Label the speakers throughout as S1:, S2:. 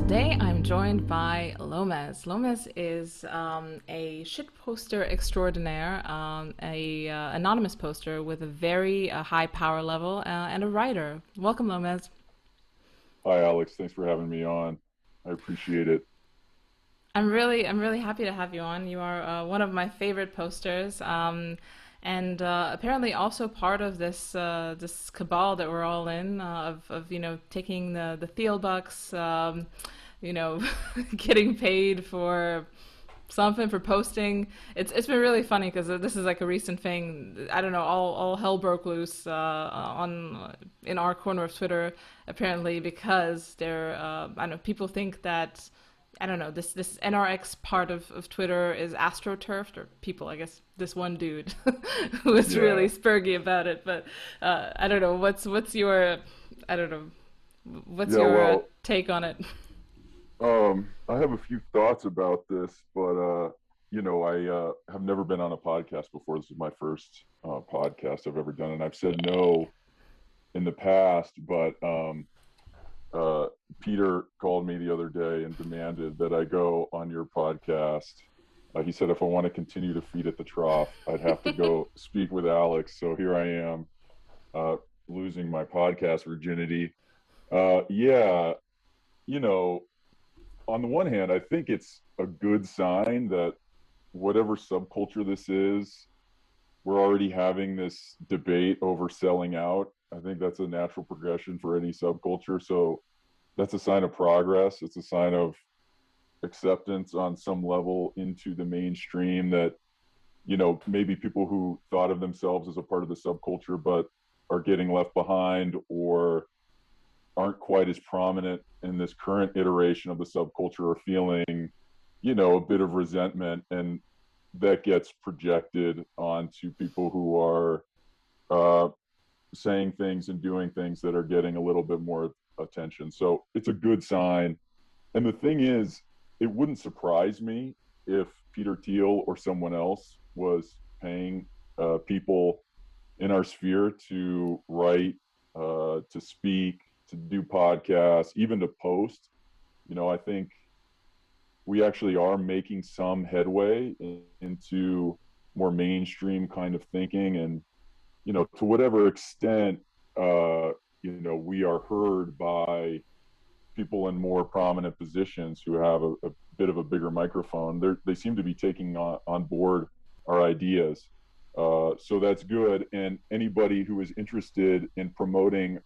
S1: Today I'm joined by Lomez. Lomez is a shit poster extraordinaire, a anonymous poster with a very high power level, and a writer. Welcome, Lomez.
S2: Hi, Alex. Thanks for having me on. I appreciate it.
S1: I'm really happy to have you on. You are one of my favorite posters, and apparently also part of this cabal that we're all in of taking the Thiel bucks, you know, getting paid for something for posting. It's been really funny because this is like a recent thing. I don't know. All hell broke loose on in our corner of Twitter apparently because there. I don't know. People think that. I don't know, this NRX part of Twitter is astroturfed, or people, I guess this one dude who was really
S2: Yeah.
S1: spurgy about it. But I don't know, what's your, I don't know, what's
S2: Yeah,
S1: your
S2: well,
S1: take on it?
S2: I have a few thoughts about this, but I have never been on a podcast before. This is my first podcast I've ever done, and I've said no in the past, but uh, Peter called me the other day and demanded that I go on your podcast. He said if I want to continue to feed at the trough, I'd have to go speak with Alex. So here I am, uh, losing my podcast virginity. Yeah, you know, on the one hand, I think it's a good sign that whatever subculture this is, we're already having this debate over selling out. I think that's a natural progression for any subculture. So that's a sign of progress. It's a sign of acceptance on some level into the mainstream that, maybe people who thought of themselves as a part of the subculture but are getting left behind or aren't quite as prominent in this current iteration of the subculture are feeling, a bit of resentment, and that gets projected onto people who are uh, saying things and doing things that are getting a little bit more attention. So it's a good sign. And the thing is, it wouldn't surprise me if Peter Thiel or someone else was paying people in our sphere to write, to speak, to do podcasts, even to post. I think we actually are making some headway into more mainstream kind of thinking. And, to whatever extent, we are heard by people in more prominent positions who have a bit of a bigger microphone. They seem to be taking on board our ideas. So that's good. And anybody who is interested in promoting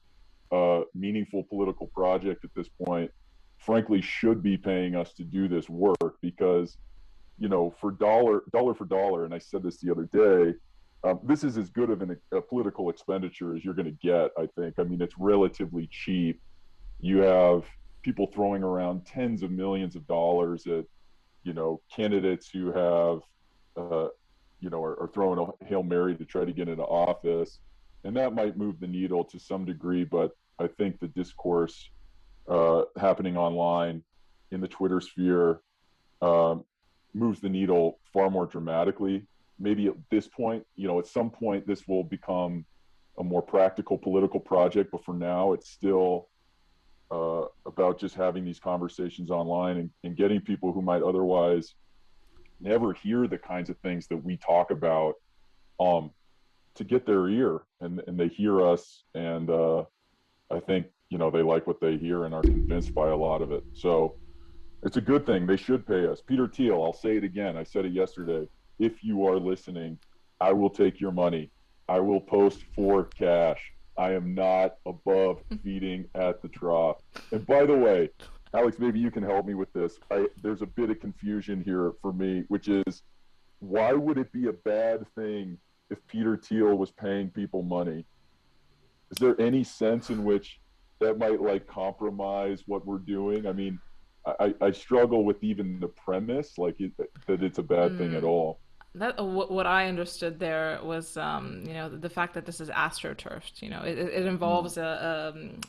S2: a meaningful political project at this point, frankly, should be paying us to do this work because, for dollar for dollar, and I said this the other day, this is as good of a political expenditure as you're going to get, I think. I mean, it's relatively cheap. You have people throwing around tens of millions of dollars at, candidates who have, uh, are throwing a Hail Mary to try to get into office. And that might move the needle to some degree, but I think the discourse happening online in the Twitter sphere um, moves the needle far more dramatically. Maybe at this point, at some point, this will become a more practical political project, but for now, it's still about just having these conversations online and getting people who might otherwise never hear the kinds of things that we talk about um, to get their ear, and they hear us, and I think they like what they hear and are convinced by a lot of it. So it's a good thing. They should pay us. Peter Thiel, I'll say it again. I said it yesterday. If you are listening, I will take your money. I will post for cash. I am not above feeding at the trough. And by the way, Alex, maybe you can help me with this. There's a bit of confusion here for me, which is why would it be a bad thing if Peter Thiel was paying people money? Is there any sense in which that might like compromise what we're doing? I mean, I struggle with even the premise, like that it's a bad thing at all.
S1: What I understood there was, the fact that this is astroturfed. It
S2: Mm,
S1: involves an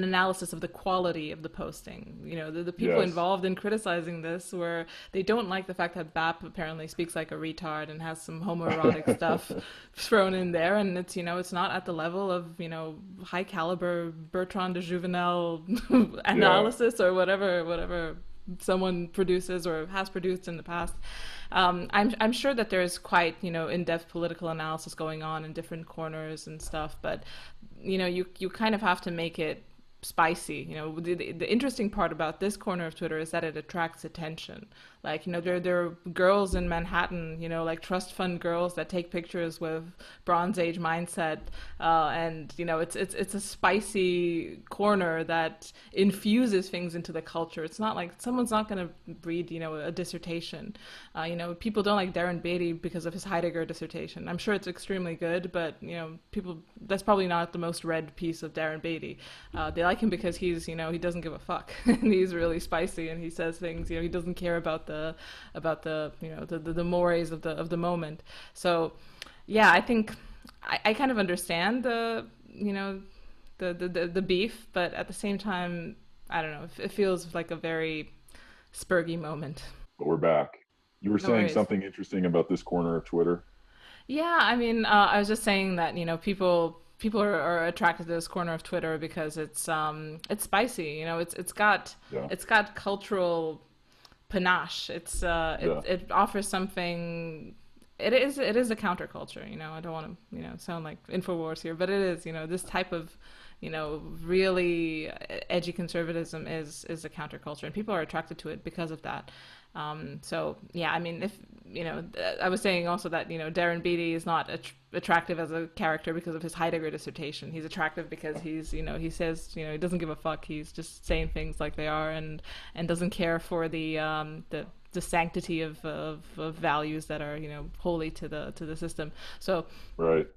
S1: analysis of the quality of the posting. The people
S2: yes.
S1: involved in criticizing this were they don't like the fact that BAP apparently speaks like a retard and has some homoerotic stuff thrown in there, and it's not at the level of high caliber Bertrand de Juvenel
S2: Yeah.
S1: analysis or whatever someone produces or has produced in the past. I'm sure that there's quite in-depth political analysis going on in different corners and stuff, but you kind of have to make it spicy. The interesting part about this corner of Twitter is that it attracts attention. Like, there are girls in Manhattan, like trust fund girls that take pictures with Bronze Age mindset, and it's a spicy corner that infuses things into the culture. It's not like someone's not going to read, a dissertation. People don't like Darren Beatty because of his Heidegger dissertation. I'm sure it's extremely good, but people that's probably not the most read piece of Darren Beatty. They like him because he doesn't give a fuck and he's really spicy and he says things. He doesn't care about the mores of the moment. So, yeah, I think I kind of understand the beef, but at the same time, I don't know. It feels like a very spurgy moment.
S2: But we're back. You were
S1: No
S2: saying
S1: worries.
S2: something interesting about this corner of Twitter.
S1: Yeah, I mean, I was just saying that people are attracted to this corner of Twitter because it's spicy.
S2: Yeah.
S1: It's got cultural panache.
S2: Yeah.
S1: It offers something. It is a counterculture. I don't want to sound like Infowars here, but it is. This type of really edgy conservatism is a counterculture, and people are attracted to it because of that. So yeah, I mean, if I was saying also that Darren Beatty is not attractive as a character because of his Heidegger dissertation. He's attractive because he says he doesn't give a fuck. He's just saying things like they are and doesn't care for the sanctity of values that are holy to the system. So
S2: Right.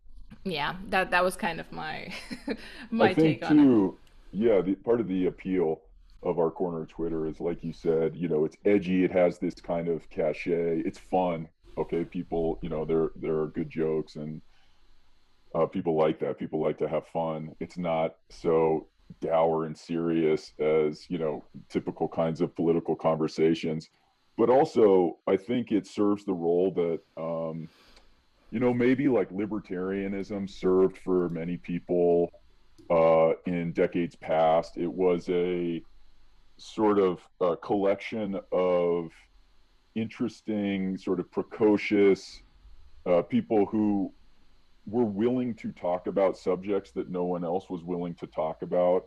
S1: yeah, that was kind of my
S2: I
S1: my
S2: think
S1: take on it.
S2: too, yeah, the part of the appeal of our corner of Twitter is like you said, it's edgy, it has this kind of cachet, it's fun. Okay, people, there are good jokes and people like that. People like to have fun. It's not so dour and serious as, typical kinds of political conversations. But also, I think it serves the role that maybe like libertarianism served for many people in decades past. It was a sort of a collection of interesting, sort of precocious people who were willing to talk about subjects that no one else was willing to talk about.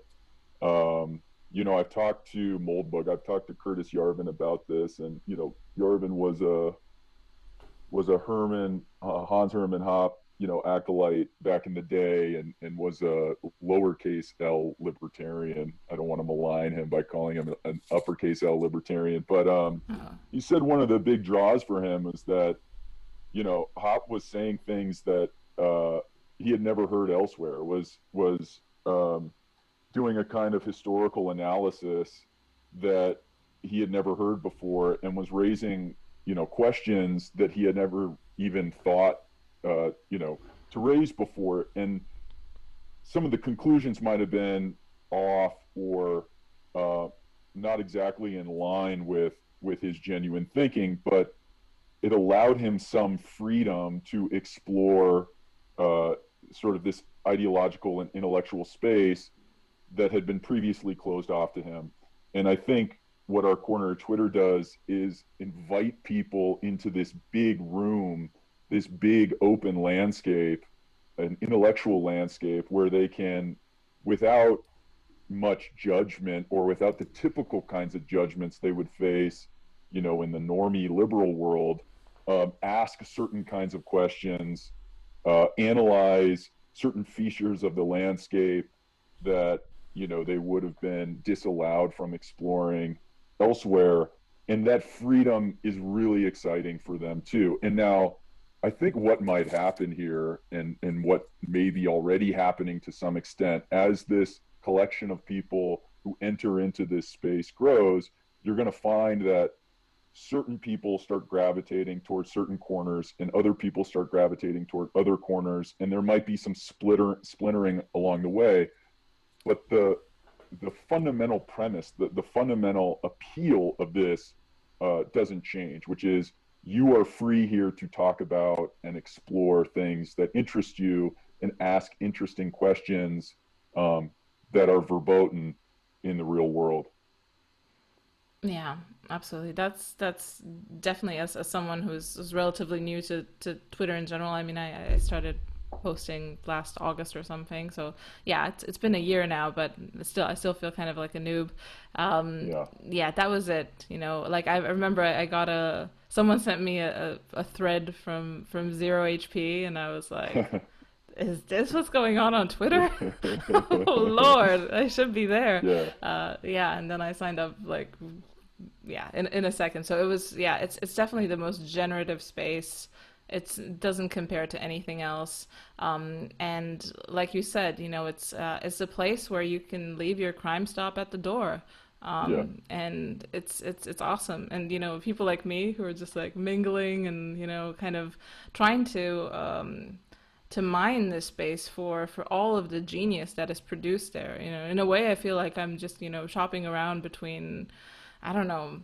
S2: I've talked to Moldbug, I've talked to Curtis Yarvin about this, and Yarvin was a Hans Herman Hoppe, acolyte back in the day, and was a lowercase L libertarian. I don't want to malign him by calling him an uppercase L libertarian, but
S1: Oh.
S2: he said one of the big draws for him was that Hoppe was saying things that he had never heard elsewhere. Was doing a kind of historical analysis that he had never heard before, and was raising questions that he had never even thought to raise before. And some of the conclusions might have been off or uh, not exactly in line with his genuine thinking, but it allowed him some freedom to explore uh, sort of this ideological and intellectual space that had been previously closed off to him. And I think what our corner of Twitter does is invite people into this big room, this big open landscape, an intellectual landscape where they can, without much judgment or without the typical kinds of judgments they would face, in the normie liberal world, ask certain kinds of questions, analyze certain features of the landscape that they would have been disallowed from exploring elsewhere, and that freedom is really exciting for them too. And now, I think what might happen here, and what may be already happening to some extent, as this collection of people who enter into this space grows, you're going to find that certain people start gravitating towards certain corners and other people start gravitating toward other corners, and there might be some splintering along the way, but the fundamental premise, the fundamental appeal of this doesn't change, which is you are free here to talk about and explore things that interest you and ask interesting questions um, that are verboten in the real world.
S1: Yeah, absolutely. That's definitely as someone who's relatively new to Twitter in general. I mean, I started posting last August or something. So yeah, it's been a year now, but still I still feel kind of like a noob.
S2: Yeah.
S1: Yeah, that was it. Like I remember I got someone sent me a thread from Zero HP, and I was like, is this what's going on Twitter? Oh Lord, I should be there.
S2: Yeah.
S1: Yeah, and then I signed up like yeah in a second. So it was yeah, it's definitely the most generative space. It doesn't compare to anything else. And like you said, it's a place where you can leave your crime stop at the door.
S2: Yeah.
S1: And it's awesome. And people like me who are just like mingling and kind of trying to mine this space for all of the genius that is produced there. In a way, I feel like I'm just shopping around between, I don't know,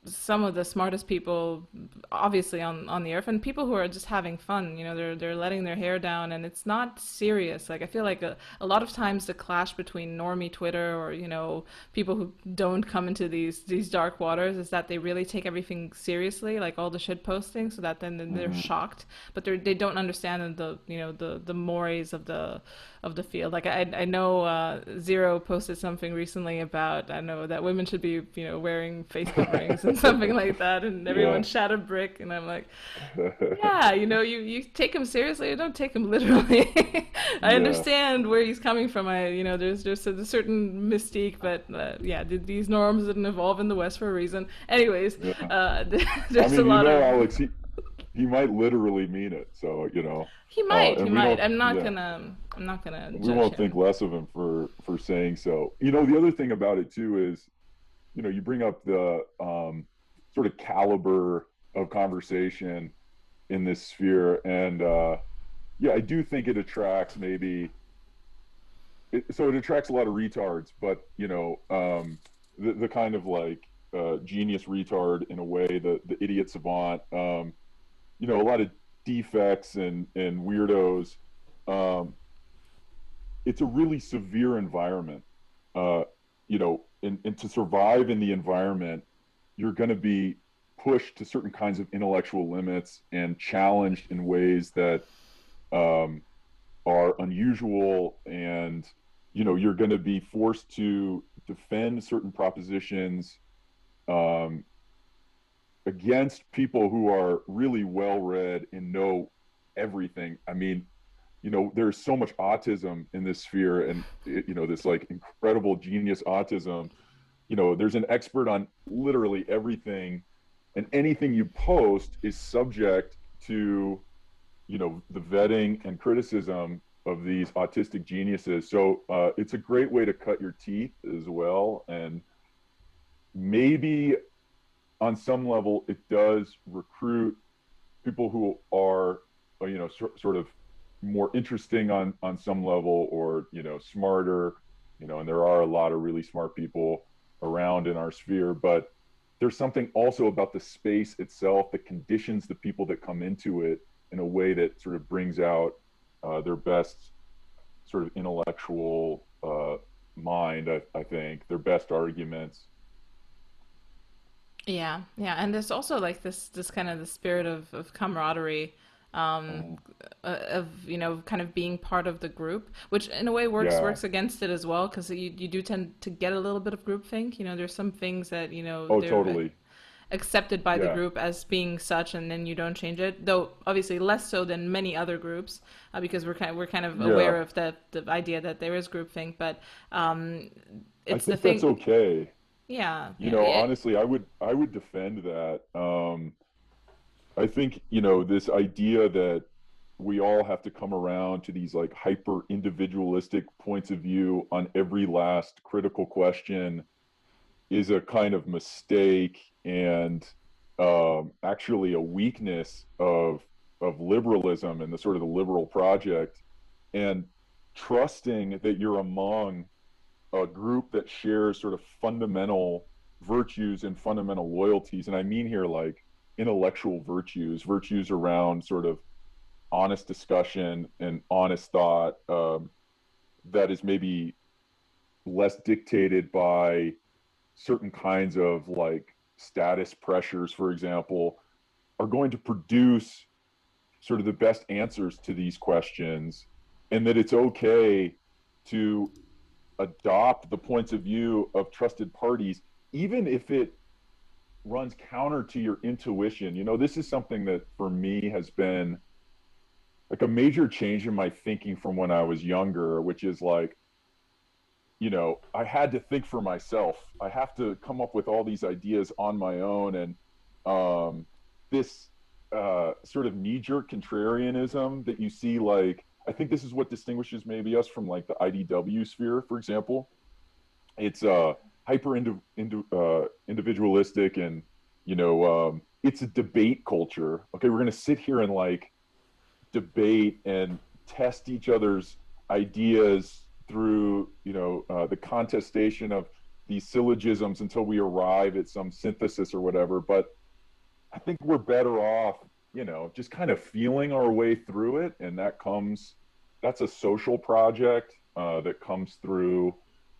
S1: some of the smartest people obviously on the earth, and people who are just having fun. They're letting their hair down, and it's not serious. Like I feel like a lot of times the clash between normie Twitter or people who don't come into these dark waters is that they really take everything seriously, like all the shit posting, so that then they're
S2: Hmm.
S1: shocked, but they don't understand the mores of the field. Like I know Zero posted something recently about, I know that women should be wearing face coverings and something like that, and everyone
S2: Yeah.
S1: shat a brick, and I'm like, yeah, you take him seriously or don't take him literally. I
S2: Yeah.
S1: understand where he's coming from. There's a certain mystique, but yeah, these norms didn't evolve in the West for a reason. Anyways,
S2: Yeah. I
S1: there's a
S2: mean,
S1: lot of.
S2: Alex, he might literally mean it. So,
S1: He might, he
S2: and we
S1: might.
S2: don't,
S1: I'm not
S2: yeah,
S1: gonna, I'm not gonna
S2: we
S1: judge
S2: won't think
S1: him.
S2: less of him for saying so. The other thing about it too is, you bring up the sort of caliber of conversation in this sphere, and yeah, I do think it attracts so it attracts a lot of retards, but the kind of like genius retard in a way, the idiot savant, a lot of defects and weirdos. Um, it's a really severe environment, uh, and to survive in the environment, you're going to be pushed to certain kinds of intellectual limits and challenged in ways that um, are unusual, and you're going to be forced to defend certain propositions um, against people who are really well read and know everything. I mean, there's so much autism in this sphere, and this like incredible genius autism. There's an expert on literally everything, and anything you post is subject to the vetting and criticism of these autistic geniuses. So it's a great way to cut your teeth as well, and maybe on some level it does recruit people who are sort of more interesting on some level, or smarter, and there are a lot of really smart people around in our sphere, but there's something also about the space itself that conditions the people that come into it in a way that sort of brings out their best sort of intellectual mind. I think their best arguments.
S1: Yeah, yeah, and there's also like this kind of the spirit of camaraderie, um,
S2: Mhm.
S1: of kind of being part of the group, which in a way
S2: Yeah.
S1: works against it as well, because you do tend to get a little bit of groupthink. There's some things that
S2: Oh,
S1: they're
S2: totally.
S1: accepted by the
S2: Yeah.
S1: group as being such, and then you don't change it. Though obviously less so than many other groups, because we're kind of
S2: Yeah.
S1: aware of the idea that there is groupthink, but um,
S2: I
S1: it's the
S2: think that's
S1: thing.
S2: okay.
S1: Yeah, yeah,
S2: Honestly, I would defend that. I think, this idea that we all have to come around to these like hyper individualistic points of view on every last critical question is a kind of mistake. And actually a weakness of liberalism and the sort of the liberal project, and trusting that you're among a group that shares sort of fundamental virtues and fundamental loyalties. And I mean here like intellectual virtues, virtues around sort of honest discussion and honest thought, that is maybe less dictated by certain kinds of like status pressures, for example, are going to produce sort of the best answers to these questions, and that it's okay to adopt the points of view of trusted parties, even if it runs counter to your intuition. You know, this is something that for me has been like a major change in my thinking from when I was younger, which is like, you know, I had to think for myself. I have to come up with all these ideas on my own. And this sort of knee jerk contrarianism that you see, like, I think this is what distinguishes maybe us from like the IDW sphere, for example. It's hyper individualistic, and, you know, it's a debate culture. Okay, we're going to sit here and like debate and test each other's ideas through, you know, the contestation of these syllogisms until we arrive at some synthesis or whatever. But I think we're better off, you know, just kind of feeling our way through it. And that's a social project that comes through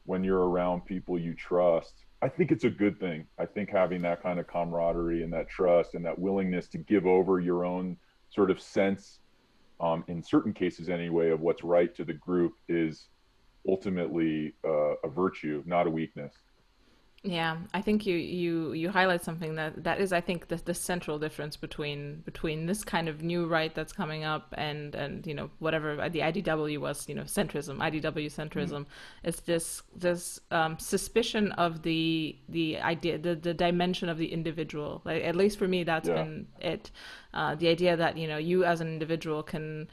S2: when you're around people you trust. I think it's a good thing. I think having that kind of camaraderie and that trust and that willingness to give over your own sort of sense, in certain cases anyway, of what's right to the group is ultimately a virtue, not a weakness.
S1: Yeah, I think you highlight something that is, I think, the central difference between this kind of new right that's coming up and you know, whatever the IDW was, you know, centrism, IDW
S2: Mm.
S1: centrism. It's this suspicion of the idea, the dimension of the individual. Like, at least for me, that's
S2: Yeah,
S1: been it. The idea that, you know, you as an individual can,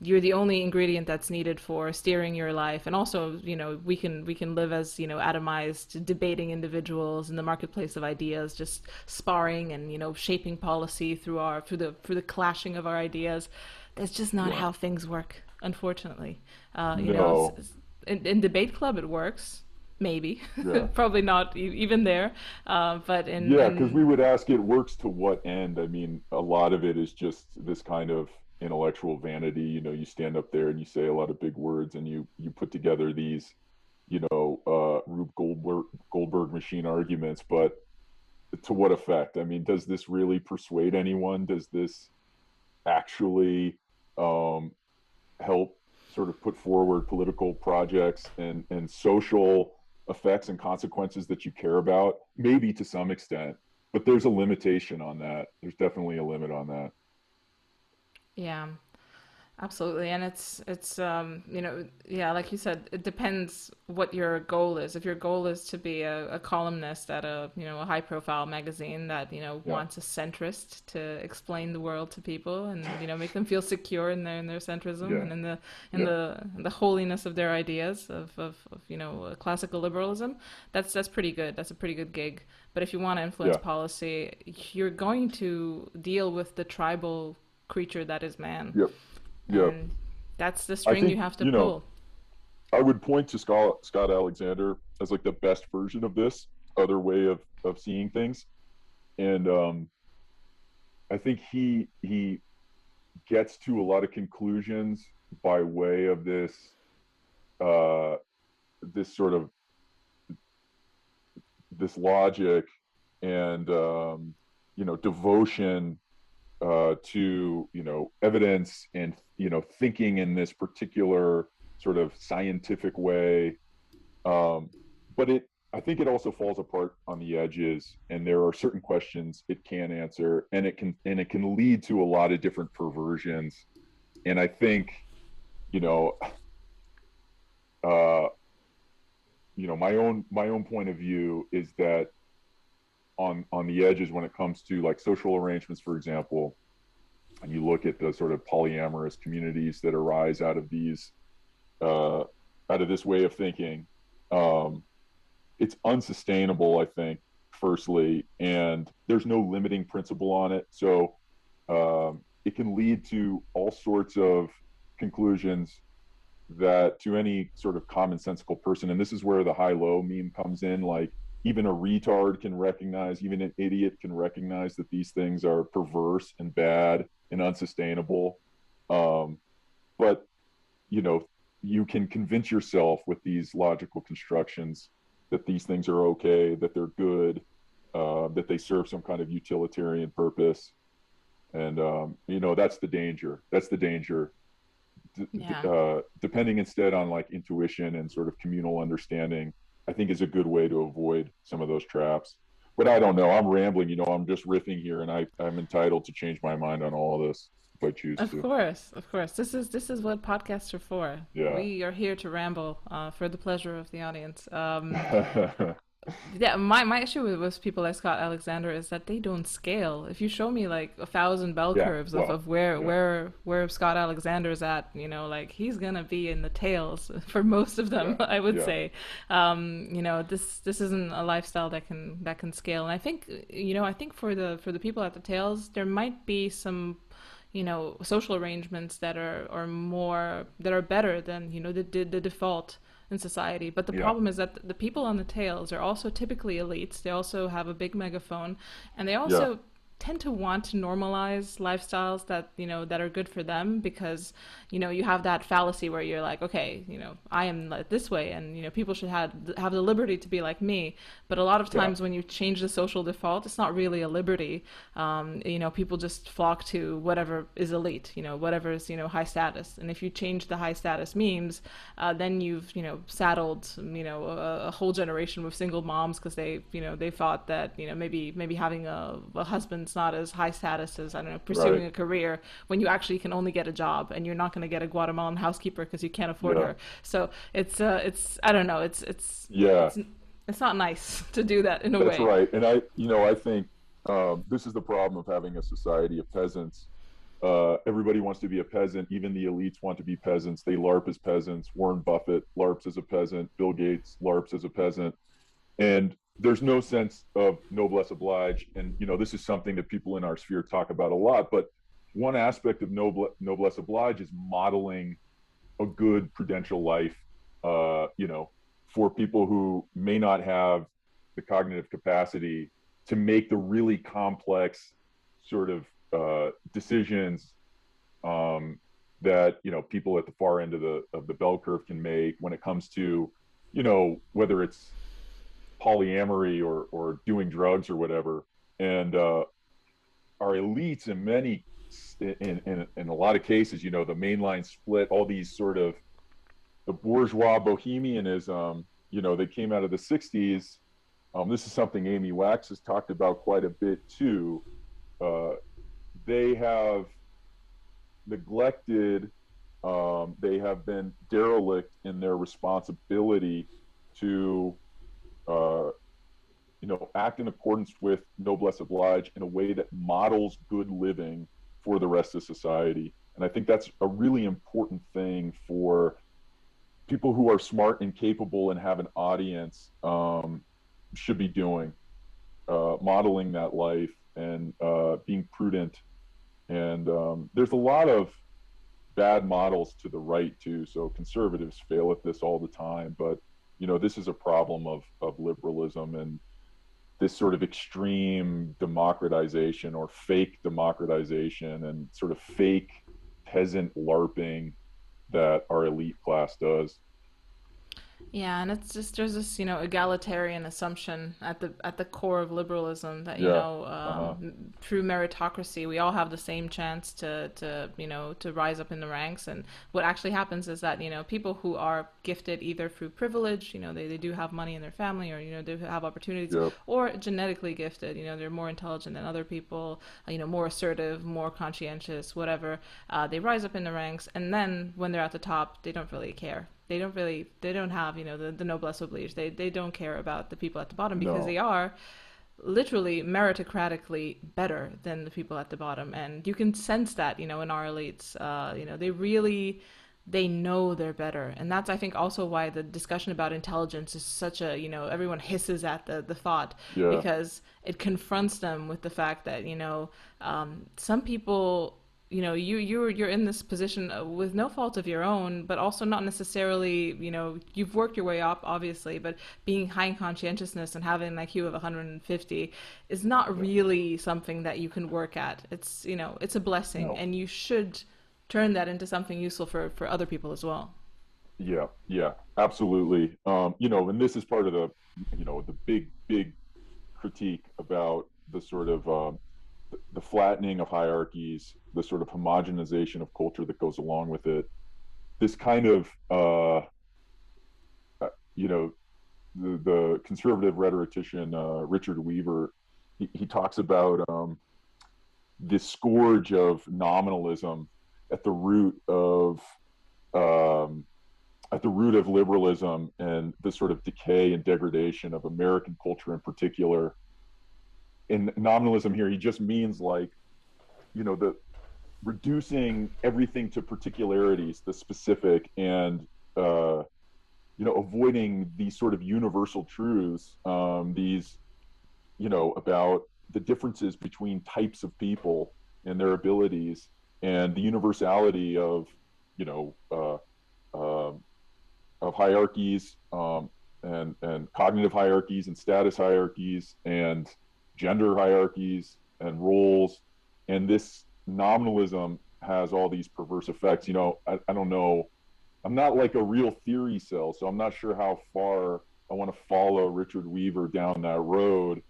S1: you're the only ingredient that's needed for steering your life, and also, you know, we can live as, you know, atomized debating individuals in the marketplace of ideas, just sparring and, you know, shaping policy through the clashing of our ideas. That's just not
S2: yeah.
S1: how things work, unfortunately. You know,
S2: No,
S1: in debate club it works, maybe,
S2: yeah.
S1: probably not even there, but
S2: Yeah, because we
S1: in
S2: would ask, it works to what end? I mean, a lot of it is just this kind of intellectual vanity. You know, you stand up there and you say a lot of big words, and you put together these, you know, Rube Goldberg machine arguments, but to what effect? I mean, does this really persuade anyone? Does this actually um, help sort of put forward political projects and social effects and consequences that you care about? Maybe to some extent, but there's a limitation on that. There's definitely a limit on that.
S1: yeah. Absolutely, and it's you know, yeah, like you said, it depends what your goal is. If your goal is to be a columnist at a, you know, a high profile magazine that, you know,
S2: Yeah,
S1: wants a centrist to explain the world to people and, you know, make them feel secure in their centrism
S2: yeah,
S1: and
S2: yeah,
S1: in the holiness of their ideas of, you know, classical liberalism, that's pretty good. That's a pretty good gig. But if you want to influence
S2: yeah,
S1: policy, you're going to deal with the tribal creature that is man,
S2: yep, yep.
S1: and that's the
S2: I
S1: string you
S2: think,
S1: have to
S2: you know,
S1: pull.
S2: I would point to Scott Alexander as like the best version of this other way of seeing things, and I think he gets to a lot of conclusions by way of uh, this sort of this logic and, you know, devotion to, you know, evidence and, you know, thinking in this particular sort of scientific way. Um, but I think it also falls apart on the edges, and there are certain questions it can answer, and it can lead to a lot of different perversions. And I think, you know, uh, you know, my own point of view is that on the edges, when it comes to like social arrangements, for example, and you look at the sort of polyamorous communities that arise uh, out of this way of thinking, um, it's unsustainable, I think, firstly, and there's no limiting principle on it. So it can lead to all sorts of conclusions that to any sort of commonsensical person, and this is where the high low meme comes in, like even a retard can recognize, even an idiot can recognize that these things are perverse and bad and unsustainable. Um, but, you know, you can convince yourself with these logical constructions that these things are okay, that they're good, that they serve some kind of utilitarian purpose. And, that's the danger. That's the danger.
S1: Yeah.
S2: Depending instead on like intuition and sort of communal understanding, I think is a good way to avoid some of those traps. But I don't know. I'm rambling. I'm just riffing here, and I'm entitled to change my mind on all of this if I choose
S1: Of
S2: to.
S1: course, of course. This is what podcasts are for.
S2: Yeah.
S1: We are here to ramble for the pleasure of the audience. Yeah, my issue with people like Scott Alexander is that they don't scale. If you show me like 1,000 bell
S2: Yeah.
S1: curves
S2: Well.
S1: of where
S2: Yeah.
S1: where Scott Alexander's at, like he's gonna be in the tails for most of them,
S2: Yeah.
S1: I would
S2: Yeah.
S1: say. This isn't a lifestyle that can scale. And I think I think for the people at the tails, there might be some social arrangements that are more that are better than the default in society. But the
S2: Yeah.
S1: problem is that the people on the tails are also typically elites. They also have a big megaphone, and they
S2: Yeah.
S1: also tend to want to normalize lifestyles that that are good for them, because you have that fallacy where you're like, okay, I am this way, and people should have the liberty to be like me. But a lot of
S2: Yeah.
S1: times when you change the social default, it's not really a liberty. People just flock to whatever is elite, whatever is high status. And if you change the high status memes, then you've saddled a whole generation with single moms, because they thought that maybe having a husband's not as high status as, I don't know,
S2: Right.
S1: pursuing a career, when you actually can only get a job, and you're not going to get a Guatemalan housekeeper because you can't afford
S2: Yeah.
S1: her. So it's I don't know,
S2: Yeah.
S1: it's not nice to do that in a
S2: That's
S1: way.
S2: right. And I think this is the problem of having a society of peasants. Everybody wants to be a peasant. Even the elites want to be peasants. They LARP as peasants. Warren Buffett LARPs as a peasant. Bill Gates LARPs as a peasant. And there's no sense of noblesse oblige. And this is something that people in our sphere talk about a lot. But one aspect of noblesse oblige is modeling a good prudential life. For people who may not have the cognitive capacity to make the really complex sort of decisions that people at the far end of the bell curve can make when it comes to whether it's polyamory or doing drugs or whatever. And our elites in many in a lot of cases, the mainline split, all these sort of the bourgeois bohemianism, that came out of the 60s. This is something Amy Wax has talked about quite a bit too. Uh, they have neglected, they have been derelict in their responsibility to, uh, act in accordance with noblesse oblige in a way that models good living for the rest of society. And I think that's a really important thing for people who are smart and capable and have an audience, should be doing, modeling that life and being prudent. And there's a lot of bad models to the right too. So conservatives fail at this all the time. But this is a problem of liberalism and this sort of extreme democratization or fake democratization and sort of fake peasant LARPing that our elite class does.
S1: Yeah, and it's just there's this egalitarian assumption at the core of liberalism that
S2: Yeah. Uh-huh.
S1: through meritocracy we all have the same chance to rise up in the ranks. And what actually happens is that people who are gifted either through privilege, they do have money in their family, or they have opportunities,
S2: Yep.
S1: or genetically gifted, they're more intelligent than other people, more assertive, more conscientious, whatever. They rise up in the ranks, and then when they're at the top, they don't really care. They don't have the noblesse oblige. They don't care about the people at the bottom, because they
S2: No.
S1: are literally meritocratically better than the people at the bottom. And you can sense that in our elites. They really they know they're better. And that's, I think, also why the discussion about intelligence is such a, everyone hisses at the thought,
S2: Yeah,
S1: because it confronts them with the fact that, some people, you're in this position with no fault of your own, but also not necessarily, you've worked your way up, obviously, but being high in conscientiousness and having an IQ of 150 is not
S2: yeah.
S1: really something that you can work at. It's, it's a blessing,
S2: No.
S1: and you should turn that into something useful for other people as well.
S2: Yeah, yeah, absolutely. And this is part of the big critique about the sort of the flattening of hierarchies, the sort of homogenization of culture that goes along with it. This kind of, uh, you know, the conservative rhetorician Richard Weaver, he talks about this scourge of nominalism at the root of um, liberalism and the sort of decay and degradation of American culture in particular. In nominalism here, he just means like, the reducing everything to particularities, the specific, and uh, avoiding these sort of universal truths, these, about the differences between types of people and their abilities, and the universality of, you know, uh, uh, of hierarchies, and cognitive hierarchies and status hierarchies and gender hierarchies and roles. And this nominalism has all these perverse effects. I don't know. I'm not like a real theory cell, so I'm not sure how far I want to follow Richard Weaver down that road.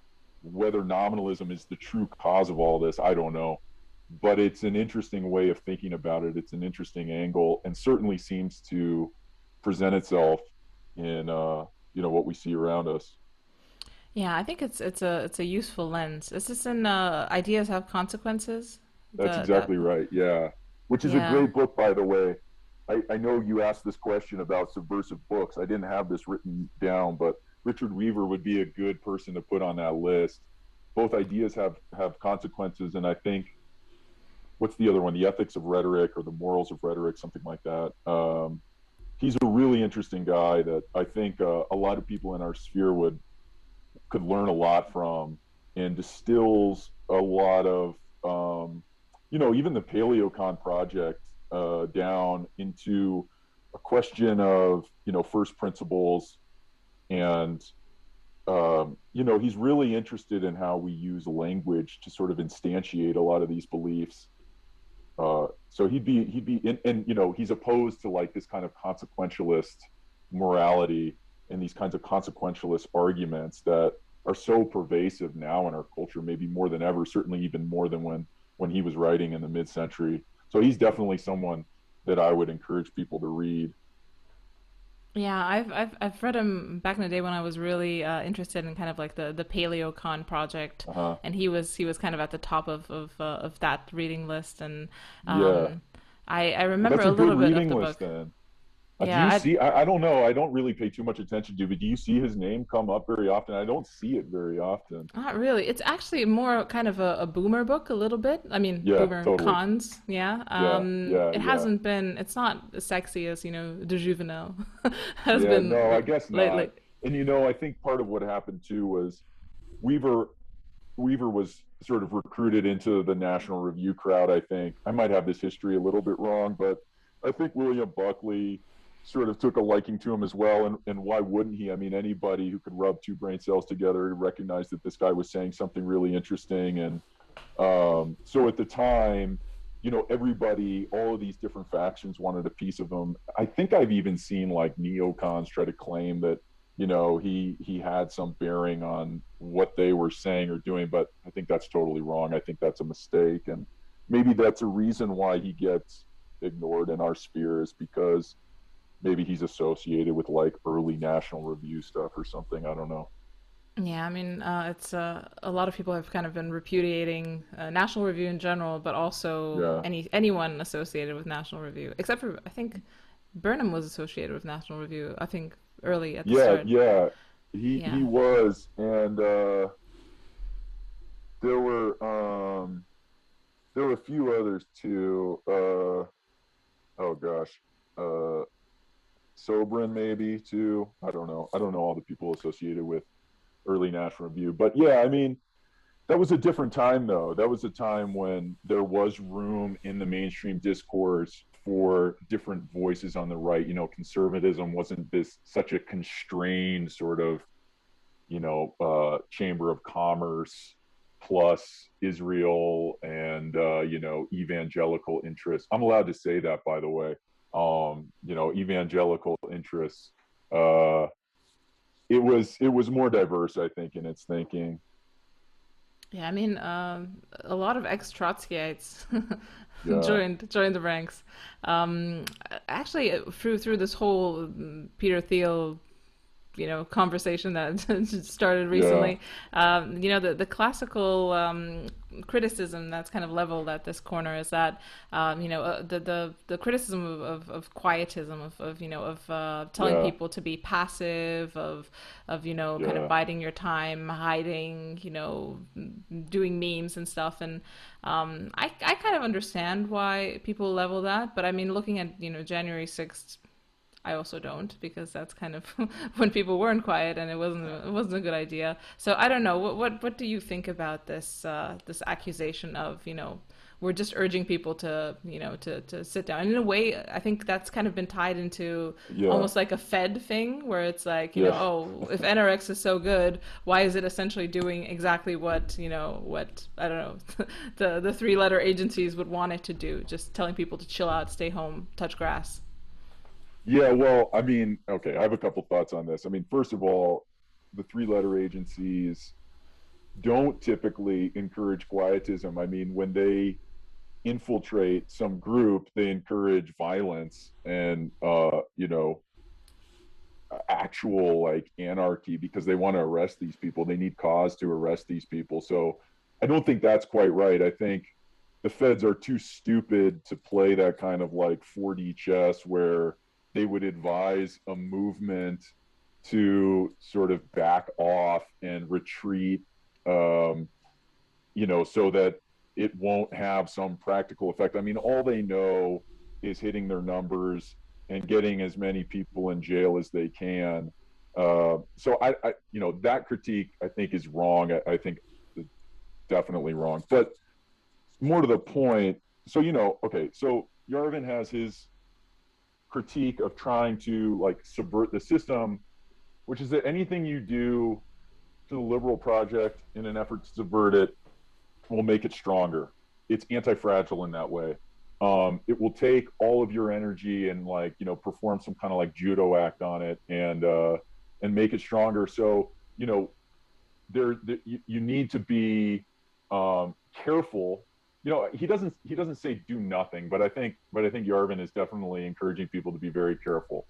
S2: Whether nominalism is the true cause of all this, I don't know. But it's an interesting way of thinking about it. It's an interesting angle, and certainly seems to present itself in what we see around us.
S1: Yeah, I think it's a useful lens. Is this in Ideas Have Consequences?
S2: That's
S1: The that
S2: exactly right. Yeah, which is a
S1: Yeah.
S2: great book, by the way. I know you asked this question about subversive books. I didn't have this written down, but Richard Weaver would be a good person to put on that list. Both ideas have consequences, and I think, what's the other one? The ethics of rhetoric, or the morals of rhetoric, something like that. He's a really interesting guy that I think a lot of people in our sphere could learn a lot from, and distills a lot of, even the paleocon project down into a question of, first principles. And he's really interested in how we use language to sort of instantiate a lot of these beliefs. So he'd be and he's opposed to like this kind of consequentialist morality and these kinds of consequentialist arguments that are so pervasive now in our culture, maybe more than ever, certainly even more than when he was writing in the mid-century. So he's definitely someone that I would encourage people to read.
S1: Yeah, I've read him back in the day when I was really interested in kind of like the PaleoCon project,
S2: Uh-huh.
S1: and he was kind of at the top of that reading list, and
S2: Yeah.
S1: um, I
S2: Well,
S1: remember
S2: that's a
S1: a
S2: good
S1: little bit of
S2: reading
S1: the
S2: list
S1: book.
S2: then. Do
S1: Yeah,
S2: you see? I don't know. I don't really pay too much attention to it, but do you see his name come up very often? I don't see it very often.
S1: not really. It's actually more kind of a boomer book, a little bit. I mean,
S2: Yeah,
S1: boomer
S2: totally.
S1: cons. Yeah.
S2: Yeah, yeah,
S1: It
S2: yeah.
S1: hasn't been. It's not as sexy as De Juvenel has
S2: Yeah,
S1: been
S2: no, I guess not.
S1: lately.
S2: And I think part of what happened too was Weaver Weaver was sort of recruited into the National Review crowd, I think. I might have this history a little bit wrong, but I think William Buckley sort of took a liking to him as well. And why wouldn't he? I mean, anybody who could rub two brain cells together recognized that this guy was saying something really interesting. And so at the time, everybody, all of these different factions wanted a piece of him. I think I've even seen like neocons try to claim that, he had some bearing on what they were saying or doing, but I think that's totally wrong. I think that's a mistake, and maybe that's a reason why he gets ignored in our spheres, because maybe he's associated with like early National Review stuff or something. I don't know.
S1: Yeah, I mean, it's a lot of people have kind of been repudiating National Review in general, but also
S2: Yeah,
S1: anyone associated with National Review, except for I think Burnham was associated with National Review. I think early at the
S2: yeah,
S1: start.
S2: yeah. He
S1: Yeah.
S2: was, and there were there were a few others too. Oh gosh. uh, Sobrin maybe too. I don't know. I don't know all the people associated with early National Review, but yeah, I mean, that was a different time though. That was a time when there was room in the mainstream discourse for different voices on the right. Conservatism wasn't this such a constrained sort of chamber of commerce plus Israel and evangelical interests. I'm allowed to say that, by the way. Evangelical interests. Uh, it was more diverse, I think, in its thinking.
S1: Yeah, I mean, a lot of ex-Trotskyites
S2: Yeah,
S1: joined the ranks. Um, Actually, through this whole Peter Thiel conversation that started
S2: yeah,
S1: recently. The classical criticism that's kind of leveled at this corner is that the criticism of quietism of telling
S2: yeah,
S1: people to be passive of kind of
S2: yeah,
S1: biding your time, hiding, doing memes and stuff. And I kind of understand why people level that, but I mean, looking at January 6th, I also don't, because that's kind of when people weren't quiet and it wasn't a good idea. So I don't know, what do you think about this accusation of we're just urging people to to sit down. And in a way, I think that's kind of been tied into
S2: yeah,
S1: almost like a Fed thing, where it's like,
S2: yeah.
S1: oh, if NRX is so good, why is it essentially doing exactly what what, I don't know, the three-letter agencies would want it to do, just telling people to chill out, stay home, touch grass.
S2: Yeah, well, I mean, okay, I have a couple thoughts on this. I mean, first of all, the three-letter agencies don't typically encourage quietism. I mean, when they infiltrate some group, they encourage violence and actual like anarchy because they want to arrest these people. They need cause to arrest these people. So I don't think that's quite right. I think the feds are too stupid to play that kind of like 4D chess where they would advise a movement to sort of back off and retreat, so that it won't have some practical effect. I mean, all they know is hitting their numbers and getting as many people in jail as they can. So that critique I think is wrong. I think definitely wrong. But more to the point, so okay, so Yarvin has his critique of trying to like subvert the system, which is that anything you do to the liberal project in an effort to subvert it will make it stronger. It's anti-fragile in that way. It will take all of your energy and like perform some kind of like judo act on it and make it stronger. So you need to be careful. He doesn't say do nothing, but I think Yarvin is definitely encouraging people to be very careful.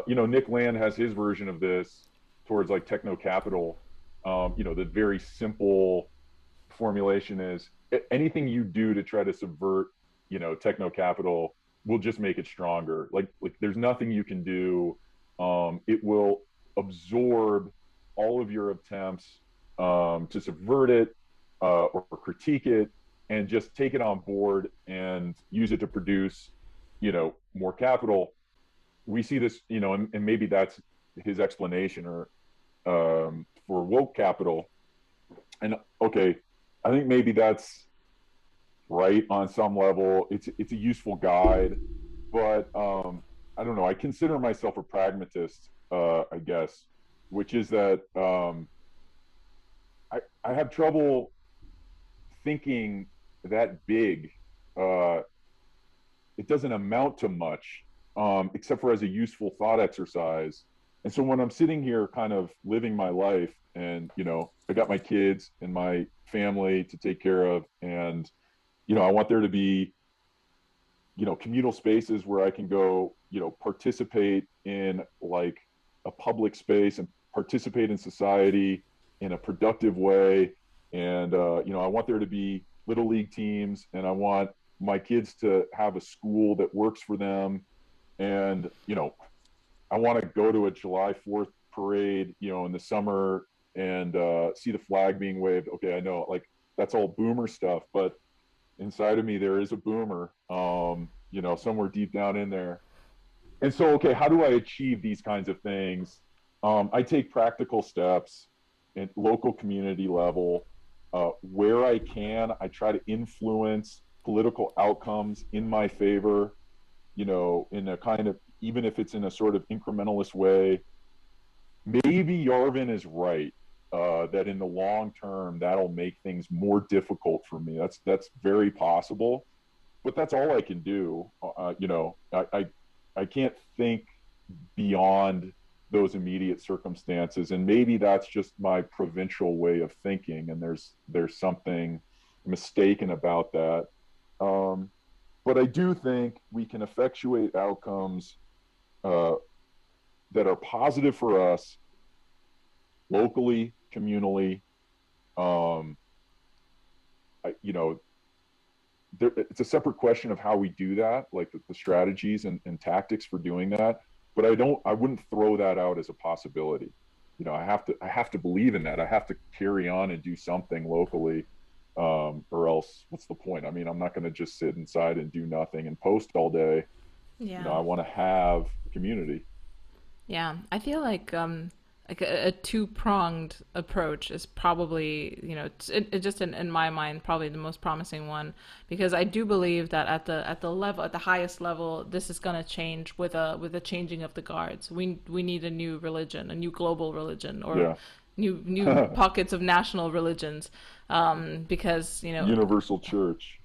S2: Nick Land has his version of this towards like techno capital. The very simple formulation is anything you do to try to subvert, techno capital will just make it stronger. Like there's nothing you can do. It will absorb all of your attempts to subvert it or critique it, and just take it on board and use it to produce, more capital. We see this, and maybe that's his explanation or for woke capital. And okay, I think maybe that's right on some level. It's a useful guide, but I don't know. I consider myself a pragmatist, I guess, which is that I have trouble thinking that big. Uh, it doesn't amount to much, except for as a useful thought exercise. And so when I'm sitting here kind of living my life and, I got my kids and my family to take care of, and, I want there to be, communal spaces where I can go, participate in like a public space and participate in society in a productive way. And, I want there to be little league teams, and I want my kids to have a school that works for them. And, I want to go to a July 4th parade, in the summer and see the flag being waved. Okay, I know like that's all boomer stuff, but inside of me there is a boomer, somewhere deep down in there. and so, okay, how do I achieve these kinds of things? I take practical steps at local community level. Where I can, I try to influence political outcomes in my favor, in a kind of, even if it's in a sort of incrementalist way. Maybe Yarvin is right, that in the long term, that'll make things more difficult for me. That's very possible, but that's all I can do. I can't think beyond those immediate circumstances, and maybe that's just my provincial way of thinking, and there's something mistaken about that. Um, but I do think we can effectuate outcomes uh, that are positive for us locally, communally. Um, you know, it's a separate question of how we do that, like the strategies and tactics for doing that. But I wouldn't throw that out as a possibility. I have to believe in that. I have to carry on and do something locally, or else what's the point? I mean, I'm not going to just sit inside and do nothing and post all day.
S1: Yeah.
S2: I want to have community.
S1: Yeah, I feel like a two-pronged approach is probably, it just in my mind, probably the most promising one, because I do believe that at the level, at the highest level, this is going to change with a changing of the guards. We need a new religion, a new global religion, or
S2: Yeah.
S1: new pockets of national religions, because
S2: Universal church.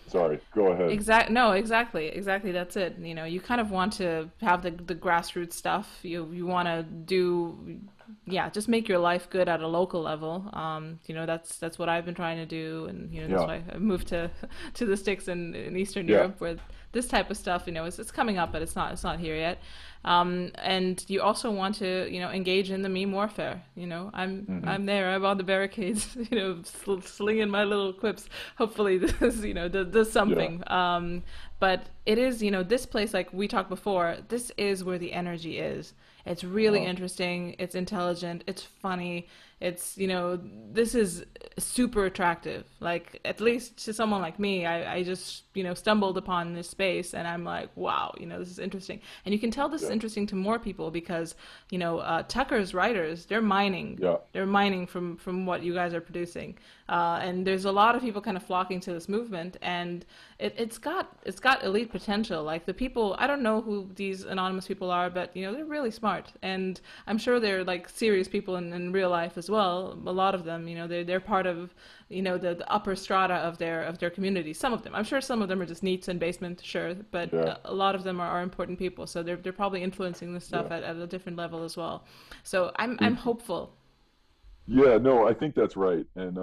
S2: Sorry, go ahead.
S1: No, exactly. That's it. You kind of want to have the grassroots stuff. You want to do, yeah, just make your life good at a local level. That's what I've been trying to do, and that's
S2: Yeah.
S1: why I moved to to the sticks in Eastern
S2: Yeah.
S1: Europe, where this type of stuff, it's coming up, but it's not here yet. And you also want to, engage in the meme warfare.
S2: Hmm.
S1: I'm there. I'm on the barricades. Slinging my little quips. Hopefully, this, does
S2: Yeah.
S1: something. But it is, this place, like we talked before. This is where the energy is. It's really
S2: Uh-huh.
S1: interesting. It's intelligent. It's funny. It's, this is super attractive. Like, at least to someone like me, I just, stumbled upon this space and I'm like, wow, this is interesting. And you can tell this is
S2: Yeah.
S1: interesting to more people because, Tucker's writers, they're mining.
S2: Yeah.
S1: They're mining from what you guys are producing. And there's a lot of people kind of flocking to this movement, and it's got elite potential. Like the people, I don't know who these anonymous people are, but they're really smart, and I'm sure they're like serious people in real life as well. A lot of them, they're part of the upper strata of their community. Some of them, I'm sure, some of them are just neats in basement, sure, but
S2: Yeah.
S1: a lot of them are important people. So they're probably influencing this stuff
S2: Yeah.
S1: at a different level as well. So I'm
S2: It,
S1: hopeful.
S2: yeah, no, I think that's right. And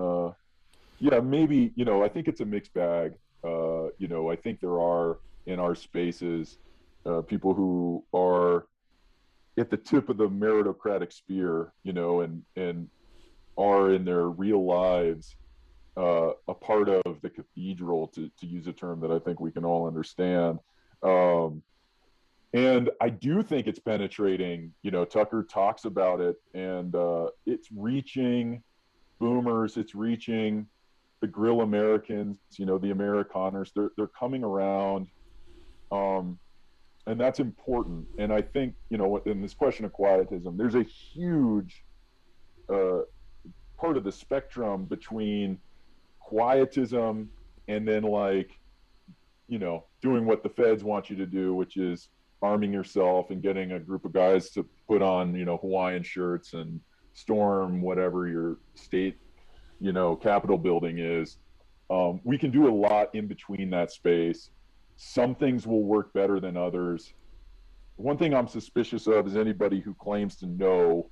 S2: yeah, maybe, I think it's a mixed bag. I think there are in our spaces people who are at the tip of the meritocratic spear, and are in their real lives a part of the cathedral, to use a term that I think we can all understand. Um, and I do think it's penetrating. Tucker talks about it, and it's reaching boomers, it's reaching the grill Americans, the Amerikaners. They're coming around, um, and that's important. And I think, in this question of quietism, there's a huge uh, part of the spectrum between quietism and then, like, doing what the feds want you to do, which is arming yourself and getting a group of guys to put on, Hawaiian shirts and storm whatever your state, Capitol building is. We can do a lot in between that space. Some things will work better than others. One thing I'm suspicious of is anybody who claims to know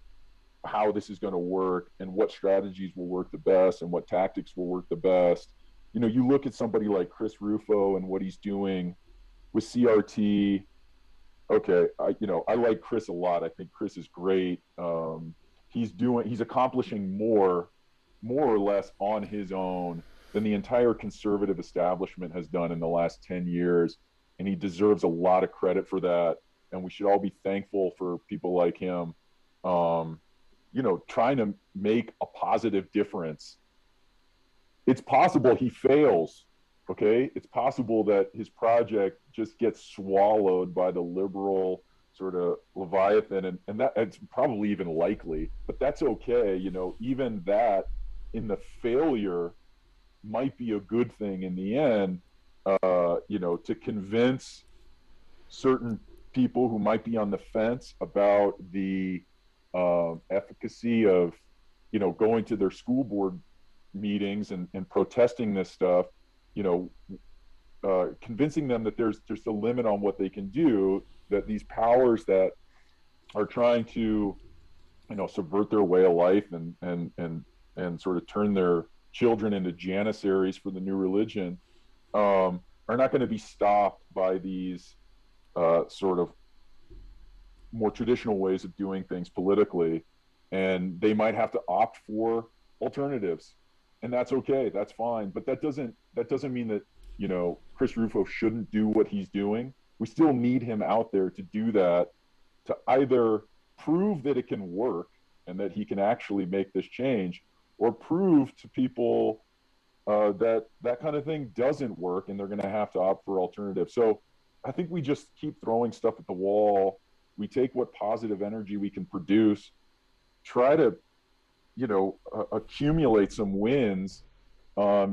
S2: how this is going to work and what strategies will work the best and what tactics will work the best. You look at somebody like Chris Rufo and what he's doing with CRT. Okay, I like Chris a lot. I think Chris is great. He's accomplishing more or less on his own than the entire conservative establishment has done in the last 10 years. And he deserves a lot of credit for that. And we should all be thankful for people like him, um, trying to make a positive difference. It's possible he fails. Okay, it's possible that his project just gets swallowed by the liberal sort of leviathan, and that it's probably even likely, but that's okay. Even that in the failure might be a good thing in the end. To convince certain people who might be on the fence about the efficacy of going to their school board meetings and protesting this stuff, you know convincing them that there's just a limit on what they can do, that these powers that are trying to subvert their way of life and sort of turn their children into janissaries for the new religion, are not going to be stopped by these sort of more traditional ways of doing things politically, and they might have to opt for alternatives, and that's okay. That's fine. But that doesn't mean that Chris Rufo shouldn't do what he's doing. We still need him out there to do that, to either prove that it can work and that he can actually make this change, or prove to people that kind of thing doesn't work and they're going to have to opt for alternatives. So I think we just keep throwing stuff at the wall. We take what positive energy we can produce, try to, accumulate some wins,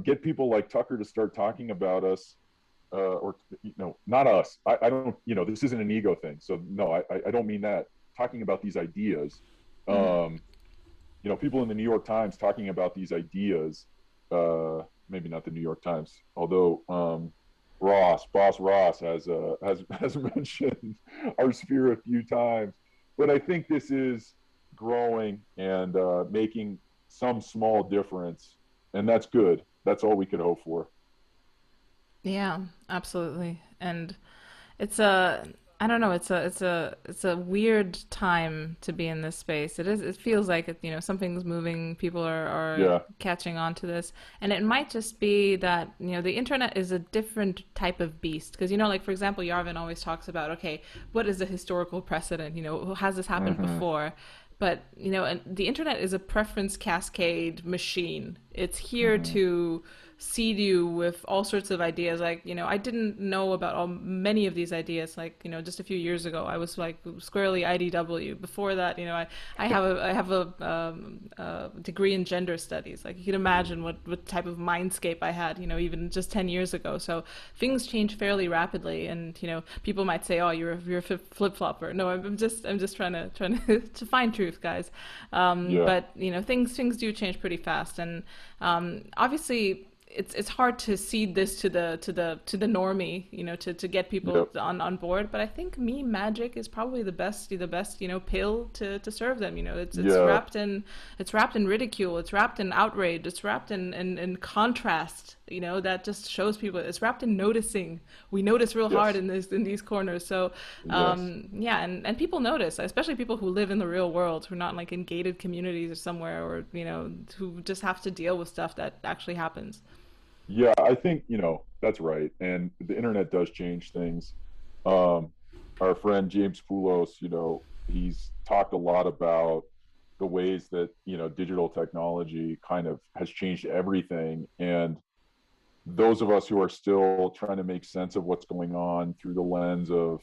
S2: get people like Tucker to start talking about us, or not us. I don't. This isn't an ego thing. So no, I don't mean that. Talking about these ideas,
S1: Hmm.
S2: um, people in the New York Times talking about these ideas. Maybe not the New York Times, although Boss Ross, has mentioned our sphere a few times. But I think this is growing and making some small difference, and that's good. That's all we could hope for.
S1: Yeah, absolutely. And it's a, I don't know, it's a weird time to be in this space. It is, it feels like something's moving, people are
S2: Yeah,
S1: catching on to this. And it might just be that, the internet is a different type of beast. Because, like, for example, Yarvin always talks about, okay, what is the historical precedent? Has this happened
S2: mm-hmm,
S1: before? But, and the internet is a preference cascade machine. It's here
S2: mm-hmm,
S1: to seed you with all sorts of ideas. Like, I didn't know about many of these ideas. Like, just a few years ago, I was like squarely IDW. Before that, I have a degree in gender studies. Like, you can imagine what type of mindscape I had, even just 10 years ago. So things change fairly rapidly, and people might say, "Oh, you're a flip flopper." No, I'm just trying to to find truth, guys.
S2: yeah,
S1: But things do change pretty fast, and obviously it's hard to seed this to the normie, to get people
S2: yep,
S1: on board. But I think meme magic is probably the best pill to serve them. It's
S2: yeah,
S1: wrapped in ridicule, it's wrapped in outrage, it's wrapped in contrast. That just shows people it's wrapped in noticing. We notice real hard
S2: yes,
S1: in these corners. So
S2: yes.
S1: yeah, and people notice, especially people who live in the real world, who are not like in gated communities or somewhere, or who just have to deal with stuff that actually happens.
S2: Yeah, I think, that's right. And the internet does change things. Um, our friend James Poulos, he's talked a lot about the ways that, digital technology kind of has changed everything. And those of us who are still trying to make sense of what's going on through the lens of,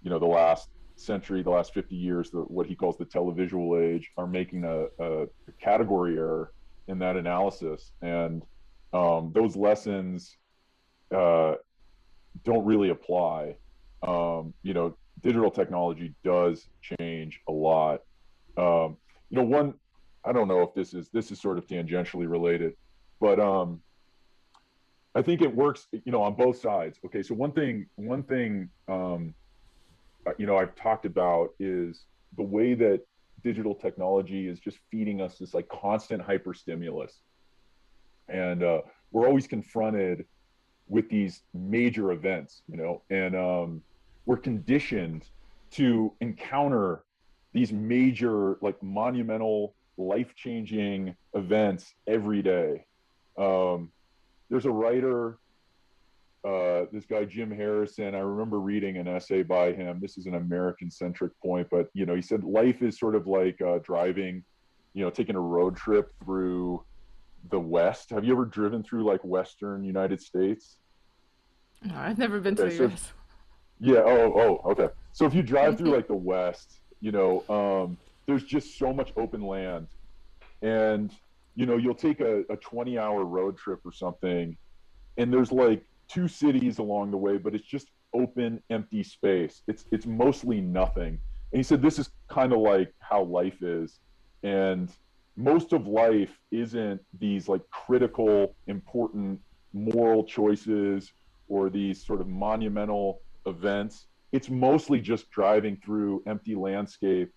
S2: the last century, the last 50 years, what he calls the televisual age, are making a category error in that analysis. And those lessons uh, don't really apply. Digital technology does change a lot. One, I don't know if this is sort of tangentially related, but I think it works, on both sides. Okay, so one thing, I've talked about is the way that digital technology is just feeding us this like constant hyper stimulus, and we're always confronted with these major events, and we're conditioned to encounter these major, like monumental, life changing events every day. Um, there's a writer, this guy, Jim Harrison. I remember reading an essay by him. This is an American centric point, but, he said life is sort of like driving, taking a road trip through the West. Have you ever driven through like Western United States?
S1: No, I've never been to
S2: Okay,
S1: the
S2: so
S1: U.S.
S2: yeah, okay. So if you drive through like the West, there's just so much open land, and you'll take a 20-hour road trip or something, and there's like two cities along the way, but it's just open, empty space. It's mostly nothing. And he said this is kind of like how life is, and most of life isn't these like critical, important moral choices or these sort of monumental events. It's mostly just driving through empty landscape,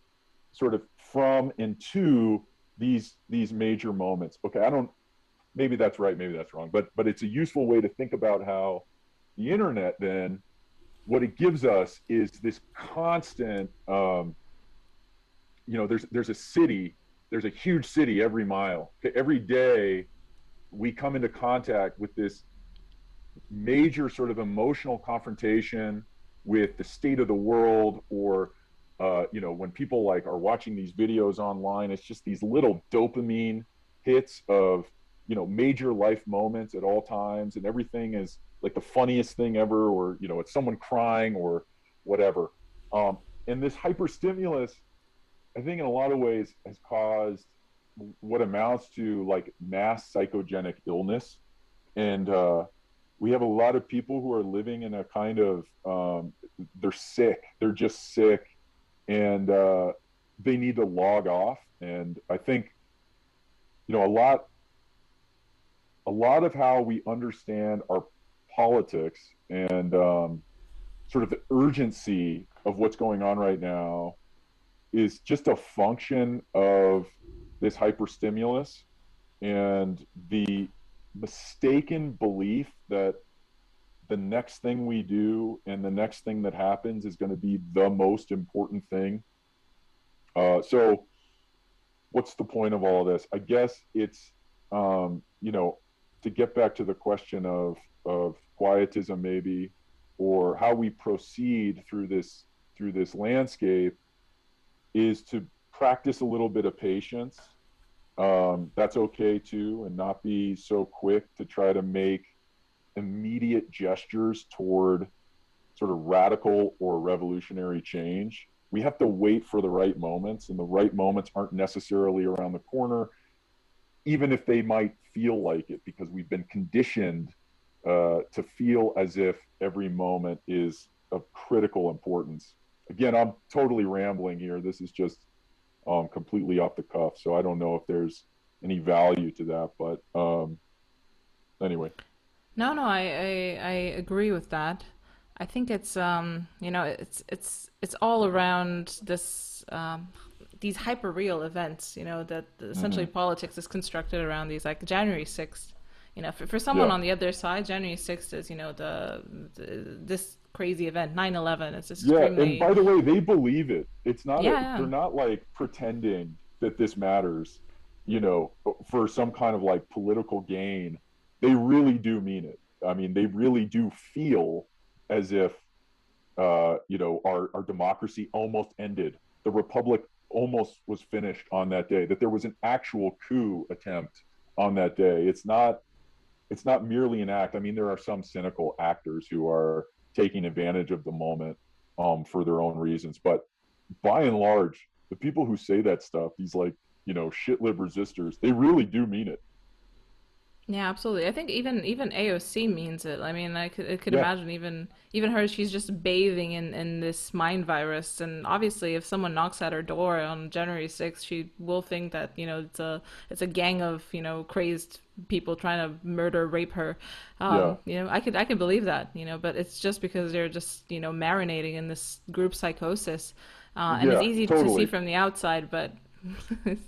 S2: sort of from and to these major moments. Okay, I don't, maybe that's right, maybe that's wrong, but it's a useful way to think about how the internet then, what it gives us is this constant, there's a city, there's a huge city every mile. Okay, every day we come into contact with this major sort of emotional confrontation with the state of the world, or when people like are watching these videos online, it's just these little dopamine hits of major life moments at all times, and everything is like the funniest thing ever, or it's someone crying or whatever. And this hyper stimulus, I think, in a lot of ways has caused what amounts to like mass psychogenic illness. And we have a lot of people who are living in a kind of, they're sick, they're just sick, and they need to log off. And I think, you know, a lot of how we understand our politics and sort of the urgency of what's going on right now is just a function of this hyperstimulus and the mistaken belief that the next thing we do and the next thing that happens is going to be the most important thing. So, what's the point of all of this? I guess it's, to get back to the question of quietism, maybe, or how we proceed through this landscape, is to practice a little bit of patience. That's okay too, and not be so quick to try to make immediate gestures toward sort of radical or revolutionary change. We have to wait for the right moments, and the right moments aren't necessarily around the corner, even if they might feel like it, because we've been conditioned to feel as if every moment is of critical importance. Again, I'm totally rambling here. This is just completely off the cuff, so I don't know if there's any value to that. But anyway,
S1: No, no, I agree with that. I think it's it's all around this these hyper real events, that essentially
S2: mm-hmm.
S1: politics is constructed around these, like January 6th. For someone
S2: Yeah,
S1: on the other side, January 6th is, this crazy event, 9/11. It's
S2: yeah. And
S1: extremely,
S2: by the way, they believe it. It's not a.
S1: yeah,
S2: They're
S1: yeah.
S2: not like pretending that this matters, for some kind of like political gain. They really do mean it. I mean, they really do feel as if our democracy almost ended. The republic almost was finished on that day. That there was an actual coup attempt on that day. It's not merely an act. I mean, there are some cynical actors who are taking advantage of the moment for their own reasons, but by and large, the people who say that stuff, these like shit lib resistors, they really do mean it.
S1: Yeah, absolutely. I think even AOC means it. I mean, I could
S2: Yeah,
S1: imagine even her. She's just bathing in this mind virus, and obviously, if someone knocks at her door on January 6th, she will think that it's a gang of crazed people trying to murder, rape her.
S2: yeah,
S1: I could believe that. But it's just because they're just marinating in this group psychosis, and it's
S2: yeah,
S1: easy to see
S2: totally.
S1: from the outside, but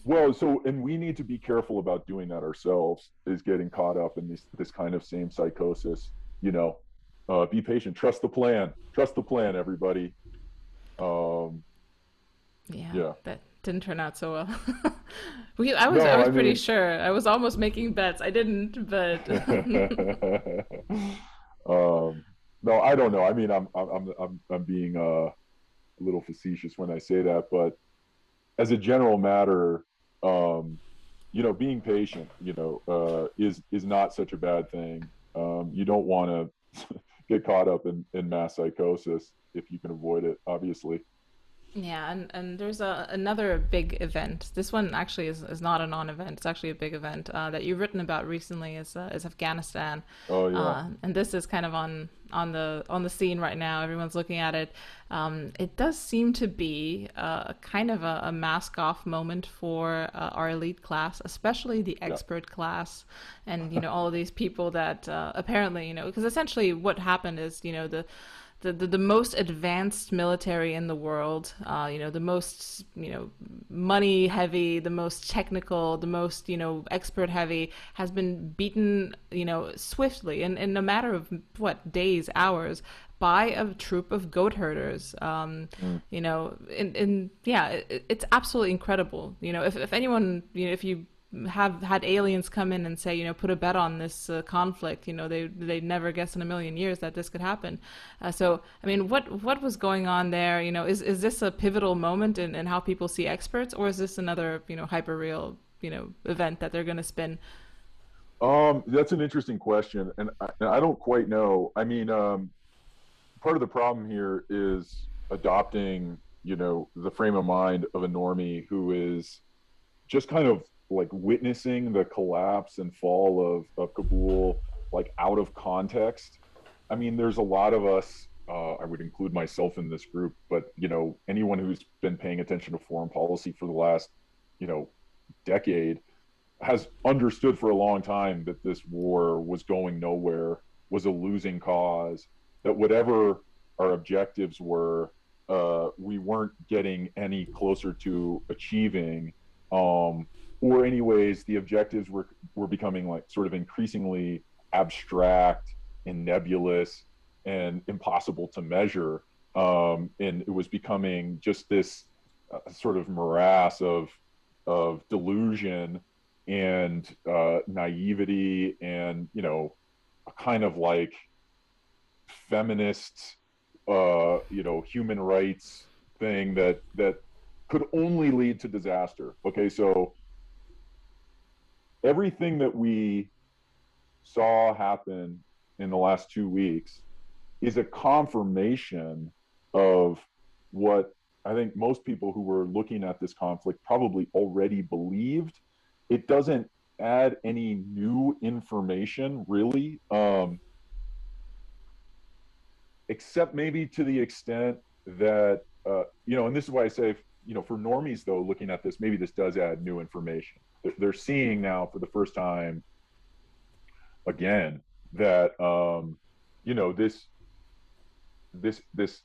S2: Well, so, and we need to be careful about doing that ourselves, is getting caught up in this kind of same psychosis. You know, be patient, trust the plan, everybody. Um,
S1: yeah,
S2: yeah,
S1: that didn't turn out so well. I was I
S2: no,
S1: was
S2: I
S1: pretty
S2: mean,
S1: sure. I was almost making bets. I didn't, but
S2: no, I don't know. I mean, I'm being a little facetious when I say that, but as a general matter, um, being patient, is not such a bad thing. You don't want to get caught up in mass psychosis if you can avoid it, obviously.
S1: Yeah, and there's another big event. This one actually is not a non-event. It's actually a big event that you've written about recently is Afghanistan,
S2: Oh yeah,
S1: and this is kind of on the scene right now. Everyone's looking at it. It does seem to be kind of a mask off moment for our elite class, especially the
S2: yeah,
S1: expert class, and all of these people that apparently because essentially what happened is the most advanced military in the world, the most, money heavy, the most technical, the most, expert heavy, has been beaten, swiftly in a matter of days, hours, by a troop of goat herders.
S2: mm,
S1: Yeah, it's absolutely incredible. If anyone, if you have had aliens come in and say, put a bet on this conflict. They never guess in a million years that this could happen. So, I mean, what was going on there? Is this a pivotal moment in how people see experts, or is this another hyper real event that they're going to spin?
S2: that's an interesting question, and I don't quite know. I mean, part of the problem here is adopting, the frame of mind of a normie who is just kind of like witnessing the collapse and fall of Kabul, like out of context. I mean, there's a lot of us. I would include myself in this group, but anyone who's been paying attention to foreign policy for the last, you know, decade has understood for a long time that this war was going nowhere, was a losing cause, that whatever our objectives were, we weren't getting any closer to achieving. Or anyways, the objectives were becoming like sort of increasingly abstract and nebulous and impossible to measure. And it was becoming just this sort of morass of delusion and naivety and a kind of like feminist human rights thing that could only lead to disaster. Okay, so everything that we saw happen in the last 2 weeks is a confirmation of what I think most people who were looking at this conflict probably already believed. It doesn't add any new information, really, except maybe to the extent that, and this is why I say, for normies, though, looking at this, maybe this does add new information. They're seeing now for the first time again that, this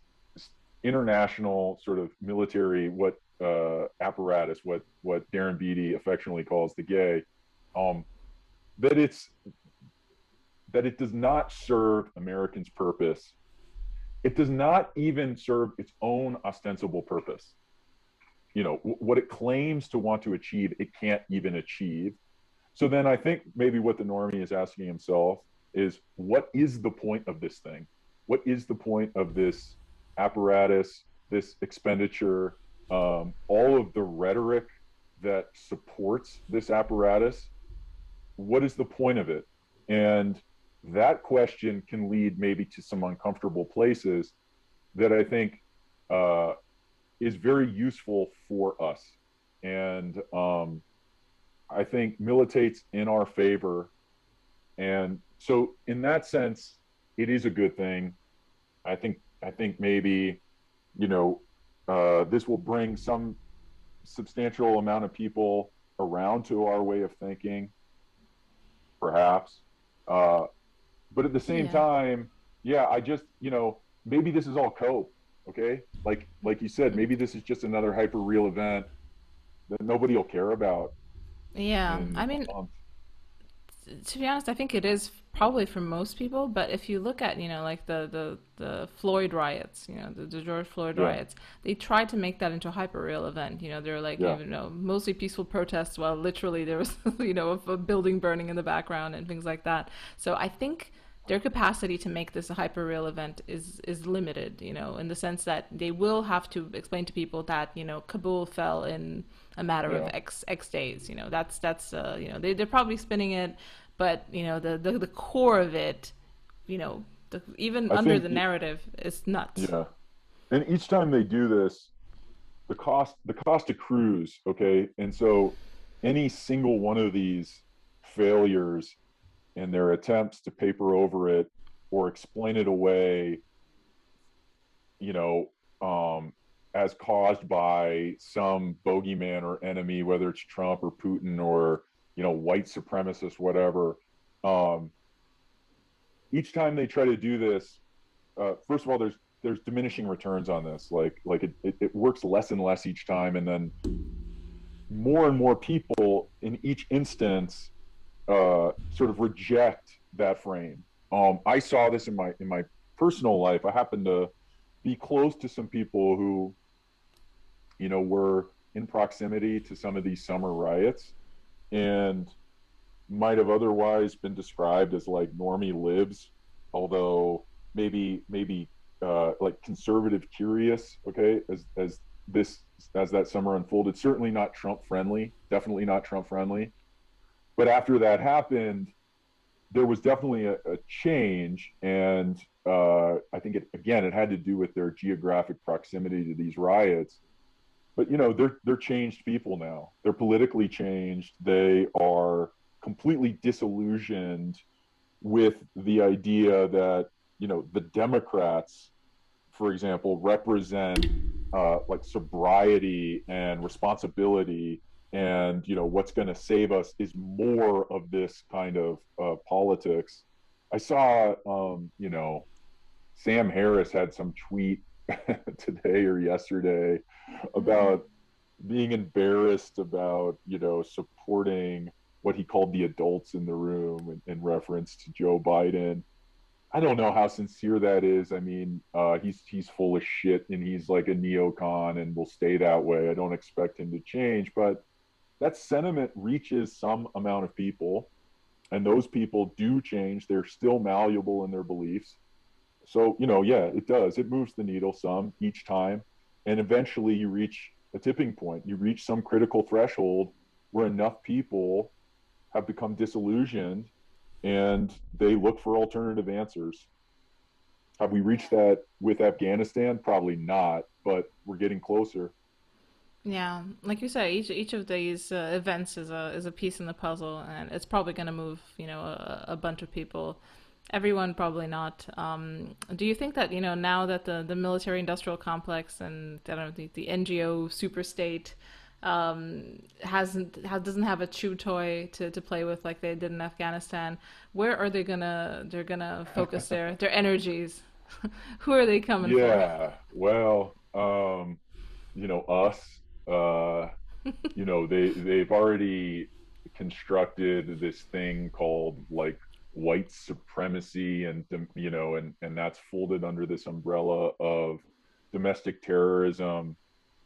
S2: international sort of military apparatus, what Darren Beatty affectionately calls the gay, um, that it does not serve Americans' purpose. It does not even serve its own ostensible purpose. What it claims to want to achieve, it can't even achieve. So then I think maybe what the normie is asking himself is, what is the point of this thing? What is the point of this apparatus, this expenditure, all of the rhetoric that supports this apparatus? What is the point of it? And that question can lead maybe to some uncomfortable places that I think is very useful for us. And I think militates in our favor. And so in that sense, it is a good thing. I think maybe, this will bring some substantial amount of people around to our way of thinking, perhaps. Uh, but at the same
S1: Yeah.
S2: time, yeah, I just, maybe this is all cope. Okay, like you said, maybe this is just another hyper real event that nobody will care about
S1: Yeah.
S2: in
S1: I
S2: a
S1: mean,
S2: month.
S1: to be honest, I think it is probably for most people. But if you look at, like the Floyd riots, the George Floyd
S2: Yeah,
S1: riots, they tried to make that into a hyper real event. They're like,
S2: yeah,
S1: mostly peaceful protests, while literally there was, a building burning in the background and things like that. So I think their capacity to make this a hyper real event is limited, in the sense that they will have to explain to people that Kabul fell in a matter of
S2: Yeah.
S1: X days. That's they're probably spinning it, but the core of it, even
S2: I
S1: under
S2: think,
S1: the narrative, is nuts.
S2: yeah. And each time they do this, the cost accrues, okay? And so any single one of these failures in their attempts to paper over it or explain it away, you know, as caused by some bogeyman or enemy, whether it's Trump or Putin or white supremacists, whatever. Um, each time they try to do this, first of all, there's diminishing returns on this. Like it works less and less each time, and then more and more people in each instance sort of reject that frame. I saw this in my personal life. I happened to be close to some people who were in proximity to some of these summer riots and might have otherwise been described as like normie libs, although maybe like conservative curious. Okay, as that summer unfolded, certainly not Trump friendly, definitely not Trump friendly. But after that happened, there was definitely a change, and I think it had to do with their geographic proximity to these riots. But they're changed people now. They're politically changed. They are completely disillusioned with the idea that the Democrats, for example, represent like sobriety and responsibility, and what's going to save us is more of this kind of politics. I saw Sam Harris had some tweet today or yesterday
S1: Mm.
S2: about being embarrassed about supporting what he called the adults in the room in reference to Joe Biden. I don't know how sincere that is. I mean, he's full of shit and he's like a neocon and will stay that way. I don't expect him to change, but that sentiment reaches some amount of people, and those people do change. They're still malleable in their beliefs. So, yeah, it does. It moves the needle some each time. And eventually you reach a tipping point. You reach some critical threshold where enough people have become disillusioned and they look for alternative answers. Have we reached that with Afghanistan? Probably not, but we're getting closer.
S1: Yeah, like you said, each of these events is a piece in the puzzle, and it's probably going to move a bunch of people. Everyone probably not. Do you think that now that the military industrial complex and I don't know the NGO super state doesn't have a chew toy to play with like they did in Afghanistan, where are they're gonna focus their energies? Who are they coming for?
S2: Yeah, well, us, uh, they've already constructed this thing called like white supremacy, and and that's folded under this umbrella of domestic terrorism,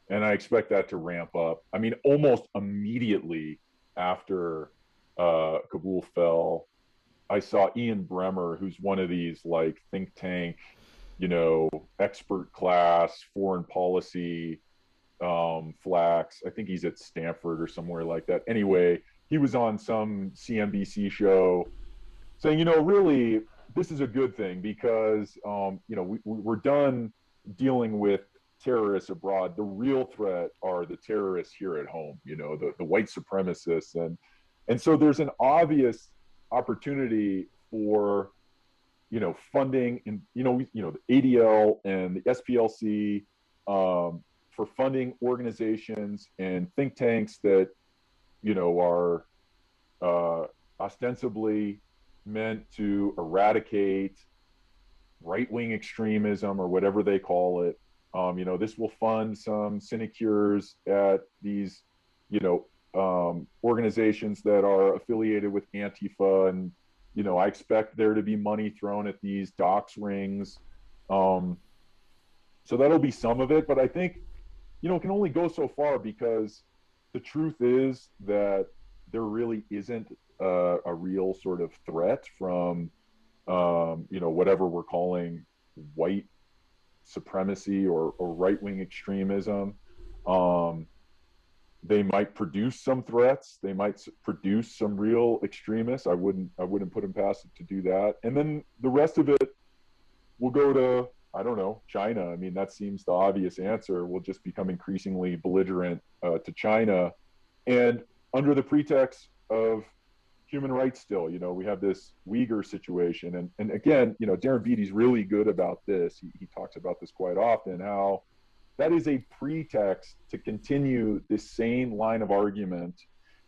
S2: and I expect that to ramp up. I mean, almost immediately after Kabul fell, I saw Ian Bremmer, who's one of these like think tank, expert class foreign policy flax. I think he's at Stanford or somewhere like that. Anyway, he was on some CNBC show saying, really, this is a good thing because, we're done dealing with terrorists abroad. The real threat are the terrorists here at home, the white supremacists. And so there's an obvious opportunity for, funding and, the ADL and the SPLC, for funding organizations and think tanks that, are ostensibly meant to eradicate right wing extremism or whatever they call it. This will fund some sinecures at these, organizations that are affiliated with Antifa, and I expect there to be money thrown at these dox rings. Um, so that'll be some of it, but I think it can only go so far because the truth is that there really isn't a real sort of threat from whatever we're calling white supremacy or right wing extremism. Um, they might produce some threats. They might produce some real extremists. I wouldn't put them past it to do that. And then the rest of it will go to, I don't know, China. I mean, that seems the obvious answer. We'll just become increasingly belligerent to China, and under the pretext of human rights still. We have this Uyghur situation. And again, Darren Beatty's really good about this. He talks about this quite often, how that is a pretext to continue this same line of argument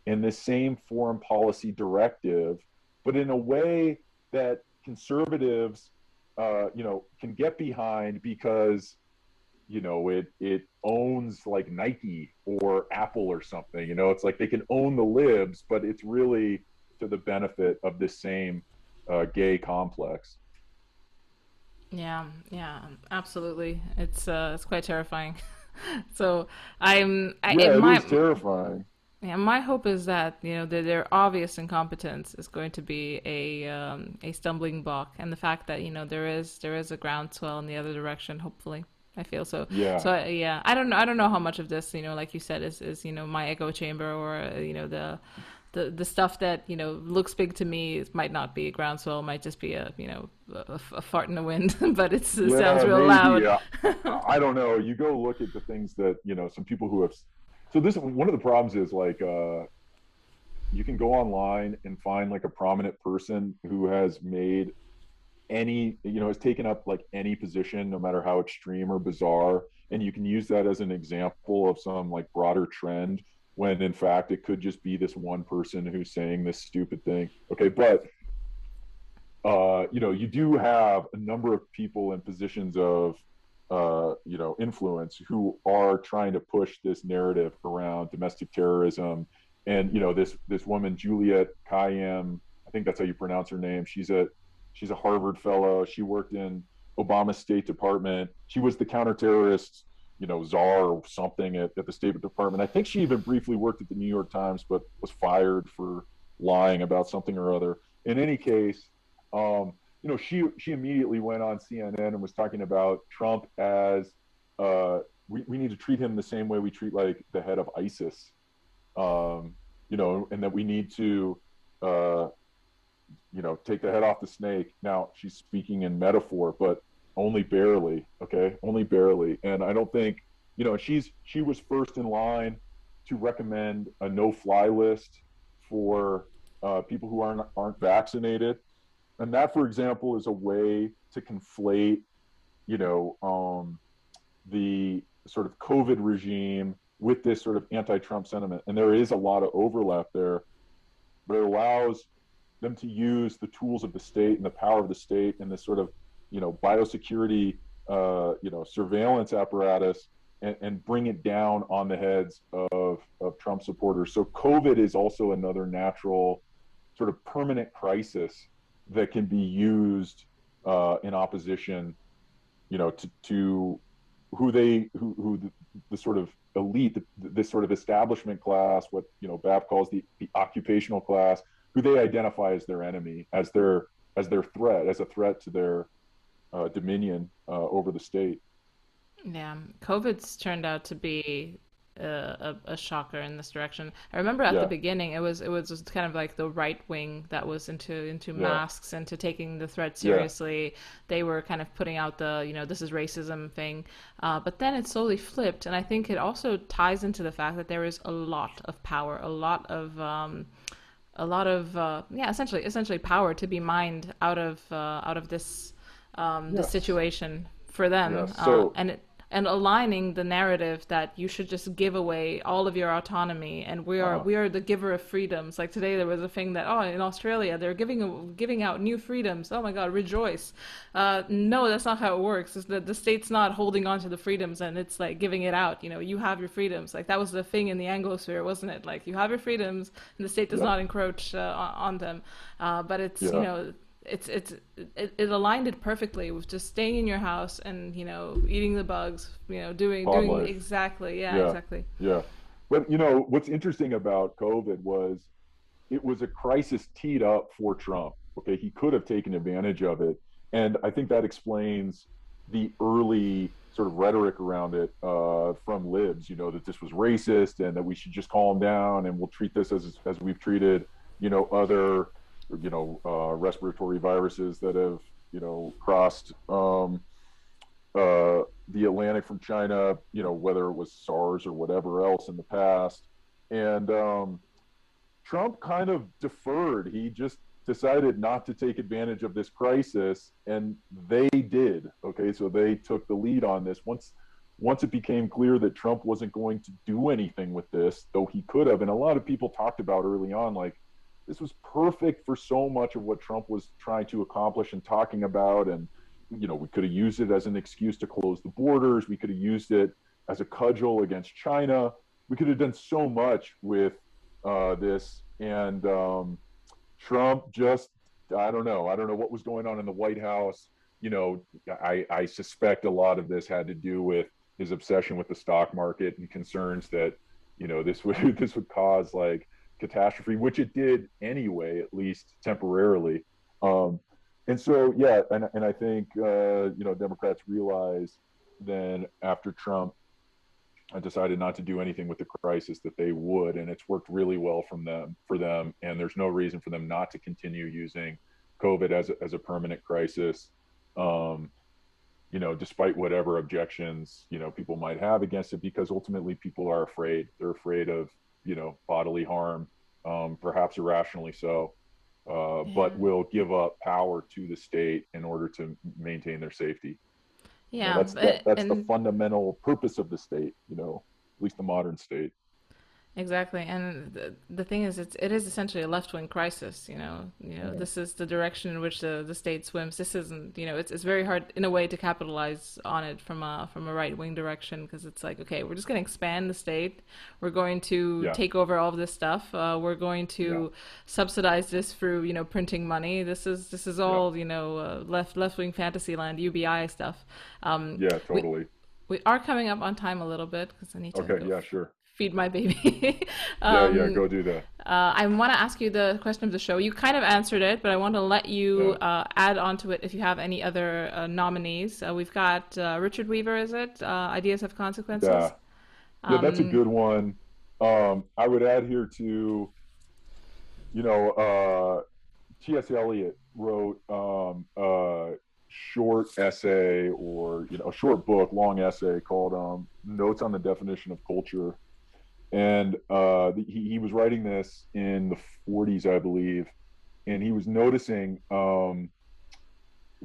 S2: and this same foreign policy directive, but in a way that conservatives, can get behind because it owns like Nike or Apple or something. It's like they can own the libs, but it's really to the benefit of this same gay complex.
S1: Yeah, yeah, absolutely. It's quite terrifying. So
S2: Yeah, it
S1: my
S2: is terrifying.
S1: yeah, my hope is that their obvious incompetence is going to be a stumbling block, and the fact that there is a groundswell in the other direction. Hopefully, I feel so.
S2: Yeah,
S1: So yeah, I don't know how much of this like you said is my echo chamber, or the stuff that looks big to me might not be a groundswell, might just be a fart in the wind, but it sounds
S2: yeah,
S1: real
S2: maybe.
S1: loud.
S2: I don't know. You go look at the things that some people who have. So this one of the problems is like you can go online and find like a prominent person who has made has taken up like any position, no matter how extreme or bizarre, and you can use that as an example of some like broader trend, when in fact it could just be this one person who's saying this stupid thing. Okay, but you do have a number of people in positions of influence who are trying to push this narrative around domestic terrorism. And this woman Juliet Kayyem, I think that's how you pronounce her name. She's a Harvard fellow. She worked in Obama's State Department. She was the counterterrorist, czar or something at the State Department. I think she even briefly worked at the New York Times, but was fired for lying about something or other. In any case, um, she immediately went on CNN and was talking about Trump as we need to treat him the same way we treat like the head of ISIS, and that we need to uh, take the head off the snake. Now she's speaking in metaphor, but only barely. Okay, only barely. And I don't think she was first in line to recommend a no-fly list for people who aren't vaccinated, and that, for example, is a way to conflate, you know, the sort of COVID regime with this sort of anti-Trump sentiment. And there is a lot of overlap there, but it allows them to use the tools of the state and the power of the state and this sort of, biosecurity, surveillance apparatus, and bring it down on the heads of Trump supporters. So COVID is also another natural sort of permanent crisis that can be used in opposition, to who the sort of elite, this sort of establishment class, what Bab calls the occupational class, who they identify as their enemy, as their threat, as a threat to their dominion over the state.
S1: Yeah, COVID's turned out to be a shocker in this direction. I remember at the
S2: Yeah,
S1: beginning, it was just kind of like the right wing that was into
S2: yeah,
S1: masks and to taking the threat
S2: yeah,
S1: seriously. They were kind of putting out the this is racism thing, but then it slowly flipped, and I think it also ties into the fact that there is a lot of power, yeah, essentially power to be mined out of this
S2: yes,
S1: situation for them,
S2: yes. So
S1: and aligning the narrative that you should just give away all of your autonomy, and we are
S2: uh-huh,
S1: we are the giver of freedoms. Like today there was a thing that, in Australia they're giving out new freedoms. Oh my God, rejoice. No, that's not how it works. It's that the state's not holding on to the freedoms and it's like giving it out. You have your freedoms. Like that was the thing in the Anglosphere, wasn't it? Like you have your freedoms and the state does
S2: yeah,
S1: not encroach on them. But it's
S2: yeah,
S1: it aligned it perfectly with just staying in your house and eating the bugs,
S2: pod
S1: doing
S2: life.
S1: exactly, yeah,
S2: Yeah,
S1: exactly.
S2: yeah. But what's interesting about COVID was it was a crisis teed up for Trump. Okay, he could have taken advantage of it, and I think that explains the early sort of rhetoric around it from libs. That this was racist and that we should just calm down and we'll treat this as we've treated other respiratory viruses that have crossed the Atlantic from China, whether it was SARS or whatever else in the past. And Trump kind of deferred. He just decided not to take advantage of this crisis, and they did. Okay, so they took the lead on this. Once it became clear that Trump wasn't going to do anything with this, though he could have, and a lot of people talked about early on, like this was perfect for so much of what Trump was trying to accomplish and talking about. And we could have used it as an excuse to close the borders. We could have used it as a cudgel against China. We could have done so much with this. And Trump just, I don't know. I don't know what was going on in the White House. I suspect a lot of this had to do with his obsession with the stock market and concerns that, this would this would cause like catastrophe, which it did anyway, at least temporarily. And so, yeah, and I think Democrats realized then after Trump decided not to do anything with the crisis that they would, and it's worked really well for them, and there's no reason for them not to continue using COVID as a permanent crisis. Um, Despite whatever objections people might have against it, because ultimately people are afraid. They're afraid of bodily harm, perhaps irrationally so,
S1: Yeah.
S2: but will give up power to the state in order to maintain their safety.
S1: Yeah,
S2: That's the
S1: and
S2: fundamental purpose of the state. At least the modern state.
S1: exactly, and the thing is, it is essentially a left wing crisis.
S2: Mhm.
S1: This is the direction in which the state swims. This isn't, it's very hard in a way to capitalize on it from a right wing direction, because it's like, okay, we're just going to expand the state. We're going to
S2: Yeah,
S1: take over all of this stuff. We're going
S2: yeah,
S1: to subsidize this through printing money. This is
S2: yeah,
S1: all left wing fantasy land, UBI stuff.
S2: yeah.
S1: We
S2: Totally.
S1: we are coming up on time a little bit because I need to
S2: Okay.
S1: go
S2: Yeah. Sure.
S1: feed my baby.
S2: Yeah. Yeah.
S1: um,
S2: Go do that.
S1: I want to ask you the question of the show. You kind of answered it, but I want to let you
S2: Yeah.
S1: add on to it if you have any other nominees. We've got Richard Weaver, is it? Ideas Have
S2: Yeah.
S1: Consequences.
S2: Yeah. That's a
S1: Um,
S2: good one. I would add here to you know T.S. Eliot wrote a short essay, or a short book, long essay called "Notes on the Definition of Culture," and he was writing this in the 40s, I believe, and he was noticing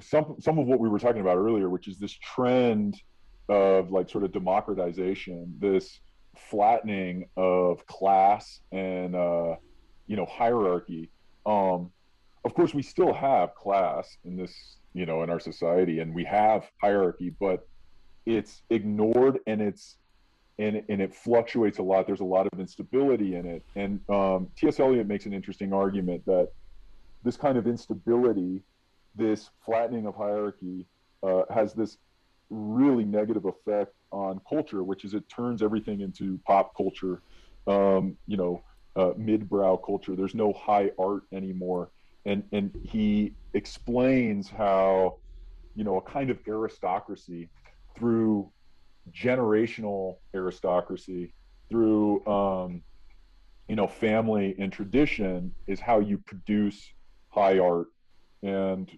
S2: some of what we were talking about earlier, which is this trend of like sort of democratization, this flattening of class and hierarchy. Um, of course, we still have class in this, in our society, and we have hierarchy, but it's ignored, and it fluctuates a lot. There's a lot of instability in it, and T.S. Eliot makes an interesting argument that this kind of instability, this flattening of hierarchy, has this really negative effect on culture, which is it turns everything into pop culture, mid-brow culture. There's no high art anymore, and he explains how a kind of aristocracy through generational aristocracy through family and tradition is how you produce high art. And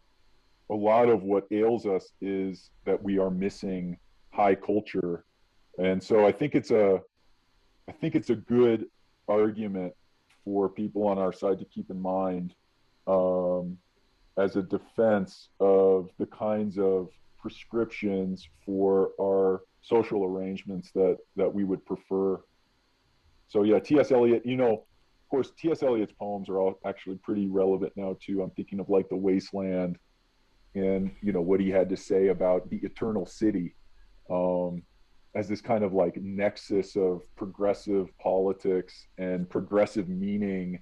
S2: a lot of what ails us is that we are missing high culture. And so I think it's a good argument for people on our side to keep in mind, um, as a defense of the kinds of prescriptions for our social arrangements that we would prefer. So yeah, T.S. Eliot, of course, T.S. Eliot's poems are all actually pretty relevant now too. I'm thinking of like The Wasteland, and what he had to say about the eternal city, um, as this kind of like nexus of progressive politics and progressive meaning,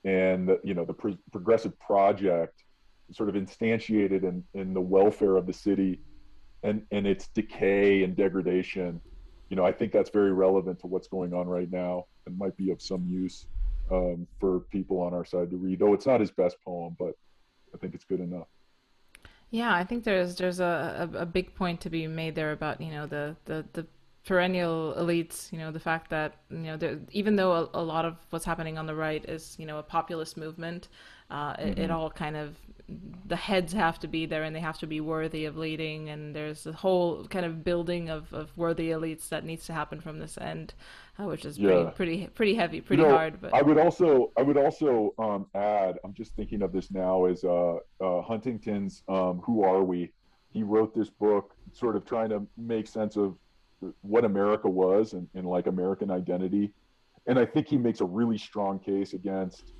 S2: and the progressive project sort of instantiated in the welfare of the city, and its decay and degradation. I think that's very relevant to what's going on right now and might be of some use for people on our side to read. Though it's not his best poem, but I think it's good enough.
S1: Yeah, I think there's a big point to be made there about, the perennial elites, the fact that, even though a lot of what's happening on the right is, a populist movement, it
S2: Hmm.
S1: all kind of, the heads have to be there and they have to be worthy of leading, and there's a whole kind of building of worthy elites that needs to happen from this end, which is
S2: Yeah.
S1: pretty heavy, pretty hard, but
S2: I would also add, I'm just thinking of this now as Huntington's Who Are We? He wrote this book sort of trying to make sense of what America was and like American identity. And I think he makes a really strong case against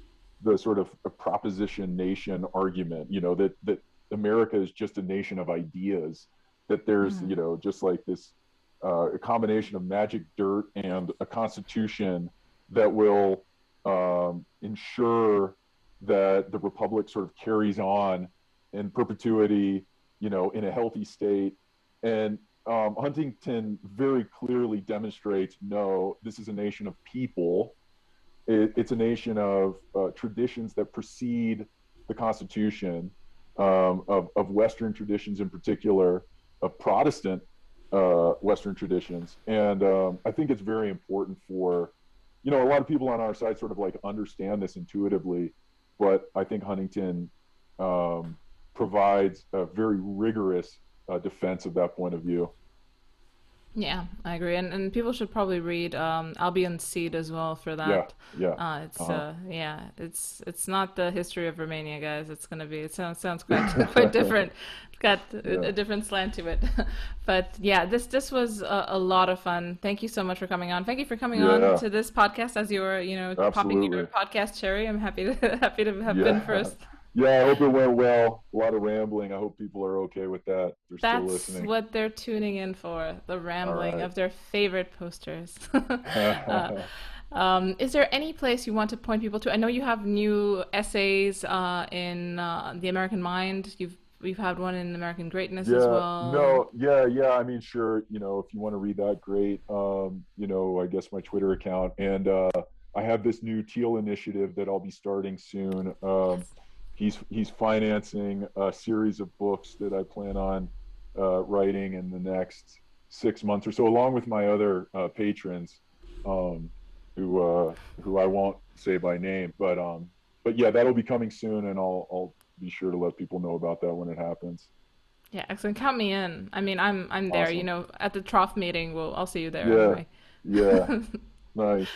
S2: the sort of a proposition nation argument, that America is just a nation of ideas, that there's, just like this a combination of magic dirt and a constitution that will ensure that the republic sort of carries on in perpetuity, in a healthy state. And Huntington very clearly demonstrates, no, this is a nation of people. It's a nation of traditions that precede the Constitution, of Western traditions in particular, of Protestant Western traditions. And I think it's very important for, a lot of people on our side sort of like understand this intuitively, but I think Huntington um, provides a very rigorous defense of that point of view.
S1: yeah, I agree, and people should probably read Albion's Seed as well for
S2: Yeah,
S1: that.
S2: yeah.
S1: It's
S2: Uh-huh.
S1: yeah, it's not the history of Romania, guys. It's gonna be, it sounds quite quite different. It's got
S2: Yeah,
S1: a different slant to it. But yeah, this was a lot of fun. Thank you so much for coming on. Thank you for coming on
S2: yeah,
S1: to this podcast as you were, popping your
S2: absolutely.
S1: podcast cherry. I'm happy to happy to have been
S2: Yeah.
S1: first.
S2: Yeah, I hope it went well. A lot of rambling. I hope people are okay with that. They're still
S1: That's
S2: listening.
S1: what they're tuning in for, the
S2: All
S1: rambling
S2: right.
S1: of their favorite posters. Is there any place you want to point people to? I know you have new essays in The American Mind. We've had one in American Greatness as
S2: Yeah,
S1: well.
S2: no, yeah, yeah. I mean, sure, if you want to read that, great. I guess my Twitter account. And I have this new Teal initiative that I'll be starting soon.
S1: Yes.
S2: He's financing a series of books that I plan on writing in the next 6 months or so, along with my other patrons, um, who I won't say by name, but yeah, that'll be coming soon, and I'll be sure to let people know about that when it happens.
S1: Yeah, excellent. Count me in. I mean, I'm there.
S2: Awesome.
S1: At the trough meeting, I'll see you there
S2: Yeah,
S1: anyway.
S2: yeah, nice.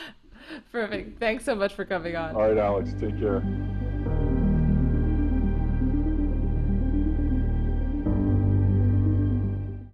S1: Perfect. Thanks so much for coming
S2: All
S1: on.
S2: right, Alex, take care.